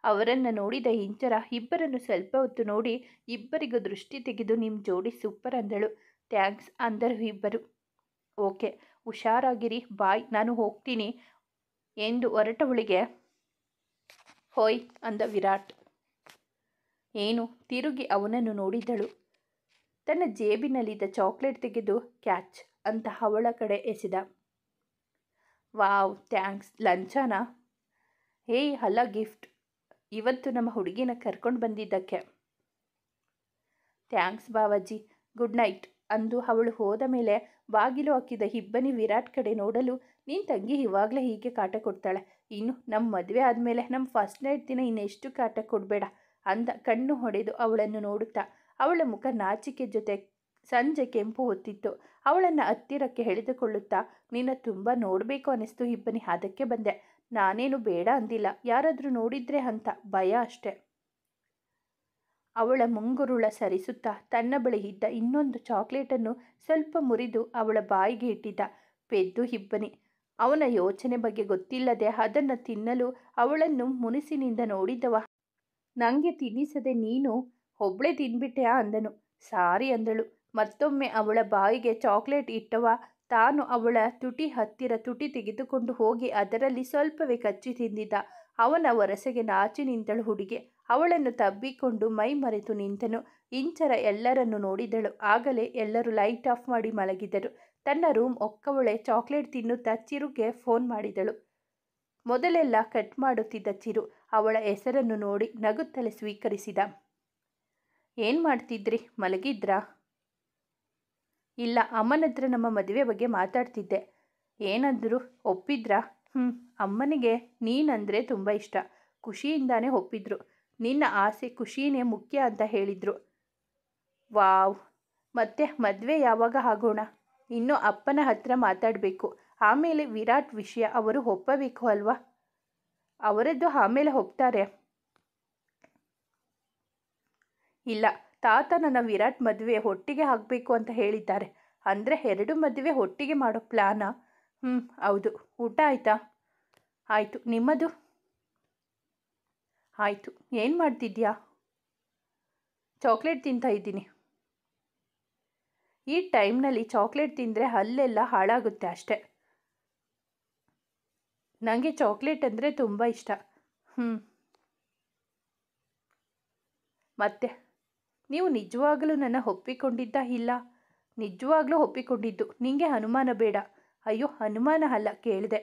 ಅವರನ್ನು ನೋಡಿದ ಇಂಚರ ಇಬ್ಬರನ್ನು ಸ್ವಲ್ಪ ಹೊತ್ತು ನೋಡಿ ಇಬ್ಬರಿಗೂ ದೃಷ್ಟಿ ತೆಗೆದು, ನಿಮ್ಮ ಜೋಡಿ ಸೂಪರ್ ಅಂದಳು. ಥ್ಯಾಂಕ್ಸ್ ಅಂದರು ಇಬ್ಬರು. ಓಕೆ, ಹುಷಾರಾಗಿರಿ, ಬಾಯ್, ನಾನು ಹೋಗ್ತೀನಿ ಎಂದು ಹೊರಟವಳಿಗೆ, ಹೋಯ್ ಅಂದ ವಿರಾಟ್. ಏನು? ತಿರುಗಿ ಅವನನ್ನು ನೋಡಿದಳು. ತನ್ನ ಜೇಬಿನಲ್ಲಿದ್ದ ಚಾಕ್ಲೇಟ್ ತೆಗೆದು ಕ್ಯಾಚ್ ಅಂತ ಅವಳ ಕಡೆ ಎಸೆದ. Wow, thanks. ಲಂಚಾನಾ? ಹೇಯ್ ಅಲ್ಲ, ಗಿಫ್ಟ್, ಇವತ್ತು ನಮ್ಮ ಹುಡುಗಿನ ಕರ್ಕೊಂಡು ಬಂದಿದ್ದಕ್ಕೆ. ಥ್ಯಾಂಕ್ಸ್ ಬಾವಾಜಿ, ಗುಡ್ ನೈಟ್ ಅಂದು ಅವಳು ಹೋದ ಮೇಲೆ ಬಾಗಿಲು ಹಾಕಿದ ಇಬ್ಬನಿ ವಿರಾಟ್ ಕಡೆ ನೋಡಲು, ನಿನ್ನ ತಂಗಿ ಇವಾಗಲೇ ಹೀಗೆ ಕಾಟ ಕೊಡ್ತಾಳೆ, ಇನ್ನು ನಮ್ಮ ಮದುವೆ ಆದಮೇಲೆ ನಮ್ಮ ಫಸ್ಟ್ ನೈಟ್ ದಿನ ಇನ್ನೆಷ್ಟು ಕಾಟ ಕೊಡಬೇಡ ಅಂದ ಕಣ್ಣು ಹೊಡೆದು ಅವಳನ್ನು ನೋಡುತ್ತಾ. ಅವಳ ಮುಖ ನಾಚಿಕೆ ಜೊತೆ ಸಂಜೆ ಕೆಂಪು ಹೊತ್ತಿತ್ತು. ಅವಳನ್ನು ಹತ್ತಿರಕ್ಕೆ ಎಳೆದುಕೊಳ್ಳುತ್ತಾ, ನಿನ್ನ ತುಂಬ ನೋಡಬೇಕು ಅನ್ನಿಸ್ತು ಇಬ್ಬನಿ, ಅದಕ್ಕೆ ಬಂದೆ. ನಾನೇನು ಬೇಡ ಅಂದಿಲ್ಲ, ಯಾರಾದರೂ ನೋಡಿದ್ರೆ ಅಂತ ಭಯ ಅಷ್ಟೆ. ಅವಳ ಮುಂಗುರುಳ ಸರಿಸುತ್ತಾ ತನ್ನ ಬಳಿ ಇದ್ದ ಇನ್ನೊಂದು ಚಾಕ್ಲೇಟನ್ನು ಸ್ವಲ್ಪ ಮುರಿದು ಅವಳ ಬಾಯಿಗೆ ಇಟ್ಟಿದ್ದ. ಪೆದ್ದು ಇಬ್ಬನಿ. ಅವನ ಯೋಚನೆ ಬಗ್ಗೆ ಗೊತ್ತಿಲ್ಲದೆ ಅದನ್ನು ತಿನ್ನಲು ಅವಳನ್ನು ಮುನಿಸಿನಿಂದ ನೋಡಿದವ. ನನಗೆ ತಿನ್ನಿಸದೆ ನೀನು ಒಬ್ಳೇ ತಿಂದ್ಬಿಟ್ಟೆಯಾ ಅಂದನು. ಸಾರಿ ಅಂದಳು. ಮತ್ತೊಮ್ಮೆ ಅವಳ ಬಾಯಿಗೆ ಚಾಕ್ಲೇಟ್ ಇಟ್ಟವ ತಾನು ಅವಳ ತುಟಿ ಹತ್ತಿರ ತುಟಿ ತೆಗೆದುಕೊಂಡು ಹೋಗಿ ಅದರಲ್ಲಿ ಸ್ವಲ್ಪವೇ ಕಚ್ಚಿ ತಿಂದಿದ್ದ. ಅವನ ವರಸೆಗೆ ನಾಚಿ ನಿಂತಳು ಹುಡುಗಿ. ಅವಳನ್ನು ತಬ್ಬಿಕೊಂಡು ಮೈ ಮರೆತು ನಿಂತನು. ಇಂಚರ ಎಲ್ಲರನ್ನು ನೋಡಿದಳು. ಆಗಲೇ ಎಲ್ಲರೂ ಲೈಟ್ ಆಫ್ ಮಾಡಿ ಮಲಗಿದರು. ತನ್ನ ರೂಮ್ ಒಕ್ಕವಳೆ ಚಾಕ್ಲೇಟ್ ತಿನ್ನುತ್ತಾ ಚಿರುಗೆ ಫೋನ್ ಮಾಡಿದಳು. ಮೊದಲೆಲ್ಲ ಕಟ್ ಮಾಡುತ್ತಿದ್ದ ಚಿರು ಅವಳ ಹೆಸರನ್ನು ನೋಡಿ ನಗುತ್ತಲೇ ಸ್ವೀಕರಿಸಿದ. ಏನು ಮಾಡ್ತಿದ್ರಿ, ಮಲಗಿದ್ರಾ? ಇಲ್ಲ, ಅಮ್ಮನತ್ರ ನಮ್ಮ ಮದುವೆ ಬಗ್ಗೆ ಮಾತಾಡ್ತಿದ್ದೆ. ಏನಂದ್ರು, ಒಪ್ಪಿದ್ರಾ? ಅಮ್ಮನಿಗೆ ನೀನಂದರೆ ತುಂಬ ಇಷ್ಟ, ಖುಷಿಯಿಂದಾನೇ ಒಪ್ಪಿದ್ರು. ನಿನ್ನ ಆಸೆ ಖುಷಿನೇ ಮುಖ್ಯ ಅಂತ ಹೇಳಿದರು. ವಾವ್, ಮತ್ತೆ ಮದುವೆ ಯಾವಾಗ ಆಗೋಣ? ಇನ್ನೂ ಅಪ್ಪನ ಹತ್ರ ಮಾತಾಡಬೇಕು. ಆಮೇಲೆ ವಿರಾಟ್ ವಿಷಯ ಅವರು ಒಪ್ಪಬೇಕು ಅಲ್ವಾ? ಅವರದ್ದು ಆಮೇಲೆ ಒಪ್ತಾರೆ. ಇಲ್ಲ, ತಾತ ನನ್ನ ವಿರಾಟ್ ಮದುವೆ ಒಟ್ಟಿಗೆ ಆಗಬೇಕು ಅಂತ ಹೇಳಿದ್ದಾರೆ. ಅಂದರೆ 2 ಮದುವೆ ಒಟ್ಟಿಗೆ ಮಾಡೋ ಪ್ಲಾನಾ? ಹೌದು. ಊಟ ಆಯಿತಾ? ಆಯಿತು. ನಿಮ್ಮದು? ಆಯಿತು. ಏನು ಮಾಡ್ತಿದ್ಯಾ? ಚಾಕ್ಲೇಟ್ ತಿಂತಾ ಇದ್ದೀನಿ. ಈ ಟೈಮ್ನಲ್ಲಿ ಚಾಕ್ಲೇಟ್ ತಿಂದರೆ ಹಲ್ಲೆಲ್ಲ ಹಾಳಾಗುತ್ತೆ ಅಷ್ಟೆ. ನನಗೆ ಚಾಕ್ಲೇಟ್ ಅಂದರೆ ತುಂಬ ಇಷ್ಟ. ಮತ್ತೆ ನೀವು ನಿಜವಾಗಲೂ ನನ್ನ ಒಪ್ಪಿಕೊಂಡಿದ್ದ? ಇಲ್ಲ, ನಿಜವಾಗ್ಲೂ ಒಪ್ಪಿಕೊಂಡಿದ್ದು. ನಿಮಗೆ ಅನುಮಾನ ಬೇಡ. ಅಯ್ಯೋ, ಅನುಮಾನ ಅಲ್ಲ, ಕೇಳಿದೆ.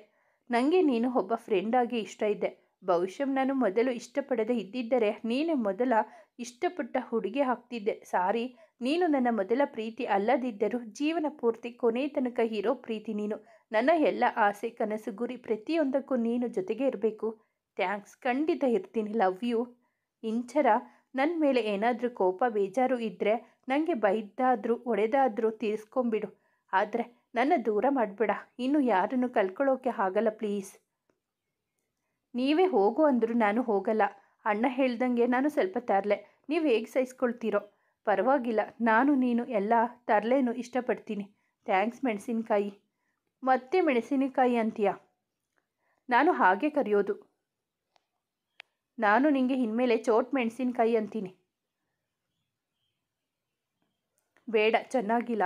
ನನಗೆ ನೀನು ಒಬ್ಬ ಫ್ರೆಂಡಾಗಿ ಇಷ್ಟ ಇದ್ದೆ. ಬಹುಶಃ ನಾನು ಮೊದಲು ಇಷ್ಟಪಡದೆ ಇದ್ದಿದ್ದರೆ ನೀನೇ ಮೊದಲ ಇಷ್ಟಪಟ್ಟ ಹುಡುಗಿ ಆಗ್ತಿದ್ದೆ. ಸಾರಿ, ನೀನು ನನ್ನ ಮೊದಲ ಪ್ರೀತಿ ಅಲ್ಲದಿದ್ದರೂ ಜೀವನ ಪೂರ್ತಿ ಕೊನೆ ತನಕ ಇರೋ ಪ್ರೀತಿ ನೀನು. ನನ್ನ ಎಲ್ಲ ಆಸೆ, ಕನಸು, ಗುರಿ ಪ್ರತಿಯೊಂದಕ್ಕೂ ನೀನು ಜೊತೆಗೆ ಇರಬೇಕು. ಥ್ಯಾಂಕ್ಸ್. ಖಂಡಿತ ಇರ್ತೀನಿ. Love you. ಇಂಚರ, ನನ್ನ ಮೇಲೆ ಏನಾದರೂ ಕೋಪ ಬೇಜಾರು ಇದ್ದರೆ ನನಗೆ ಬೈದಾದರೂ ಹೊಡೆದಾದರೂ ತೀರಿಸ್ಕೊಂಬಿಡು. ಆದರೆ ನನ್ನ ದೂರ ಮಾಡಬೇಡ. ಇನ್ನು ಯಾರನ್ನು ಕಳ್ಕೊಳ್ಳೋಕೆ ಆಗಲ್ಲ ಪ್ಲೀಸ್. ನೀವೇ ಹೋಗು ಅಂದರೂ ನಾನು ಹೋಗಲ್ಲ. ಅಣ್ಣ ಹೇಳ್ದಂಗೆ ನಾನು ಸ್ವಲ್ಪ ತರಲೆ. ನೀವು ಹೇಗೆ ಸಹಿಸ್ಕೊಳ್ತೀರೋ ಪರವಾಗಿಲ್ಲ. ನಾನು ನೀನು ಎಲ್ಲ ತರಲೆನೂ ಇಷ್ಟಪಡ್ತೀನಿ. ಥ್ಯಾಂಕ್ಸ್. ಮೆಣಸಿನಕಾಯಿ. ಮತ್ತೆ ಮೆಣಸಿನಕಾಯಿ ಅಂತೀಯ? ನಾನು ಹಾಗೆ ಕರೆಯೋದು. ನಾನು ನಿಂಗೆ ಇನ್ಮೇಲೆ ಚೋಟ್ ಮೆಣಸಿನಕಾಯಿ ಅಂತೀನಿ. ಬೇಡ, ಚೆನ್ನಾಗಿಲ್ಲ.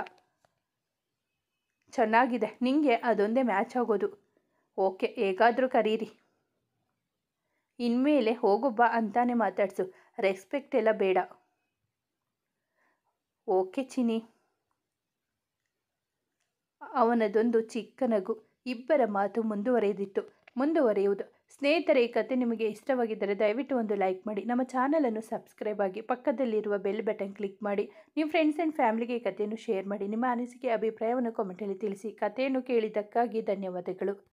ಚೆನ್ನಾಗಿದೆ. ನಿಂಗೆ ಅದೊಂದೇ ಮ್ಯಾಚ್ ಆಗೋದು. ಓಕೆ, ಹೇಗಾದರೂ ಕರೀರಿ. ಇನ್ಮೇಲೆ ಹೋಗೊಬ್ಬ ಅಂತಾನೆ ಮಾತಾಡ್ಸು. ರೆಸ್ಪೆಕ್ಟ್ ಎಲ್ಲ ಬೇಡ. ಓಕೆ ಚಿನಿ. ಅವನದೊಂದು ಚಿಕ್ಕ ನಗು. ಇಬ್ಬರ ಮಾತು ಮುಂದುವರೆಯುವುದು. ಸ್ನೇಹಿತರೆ, ಈ ಕತೆ ನಿಮಗೆ ಇಷ್ಟವಾಗಿದ್ದರೆ ದಯವಿಟ್ಟು ಒಂದು ಲೈಕ್ ಮಾಡಿ. ನಮ್ಮ ಚಾನಲನ್ನು ಸಬ್ಸ್ಕ್ರೈಬ್ ಆಗಿ ಪಕ್ಕದಲ್ಲಿರುವ ಬೆಲ್ ಬಟನ್ ಕ್ಲಿಕ್ ಮಾಡಿ. ನಿಮ್ಮ ಫ್ರೆಂಡ್ಸ್ ಆ್ಯಂಡ್ ಫ್ಯಾಮಿಲಿಗೆ ಈ ಕಥೆಯನ್ನು ಶೇರ್ ಮಾಡಿ. ನಿಮ್ಮ ಅನಿಸಿಕೆ ಅಭಿಪ್ರಾಯವನ್ನು ಕಾಮೆಂಟಲ್ಲಿ ತಿಳಿಸಿ. ಕಥೆಯನ್ನು ಕೇಳಿದ್ದಕ್ಕಾಗಿ ಧನ್ಯವಾದಗಳು.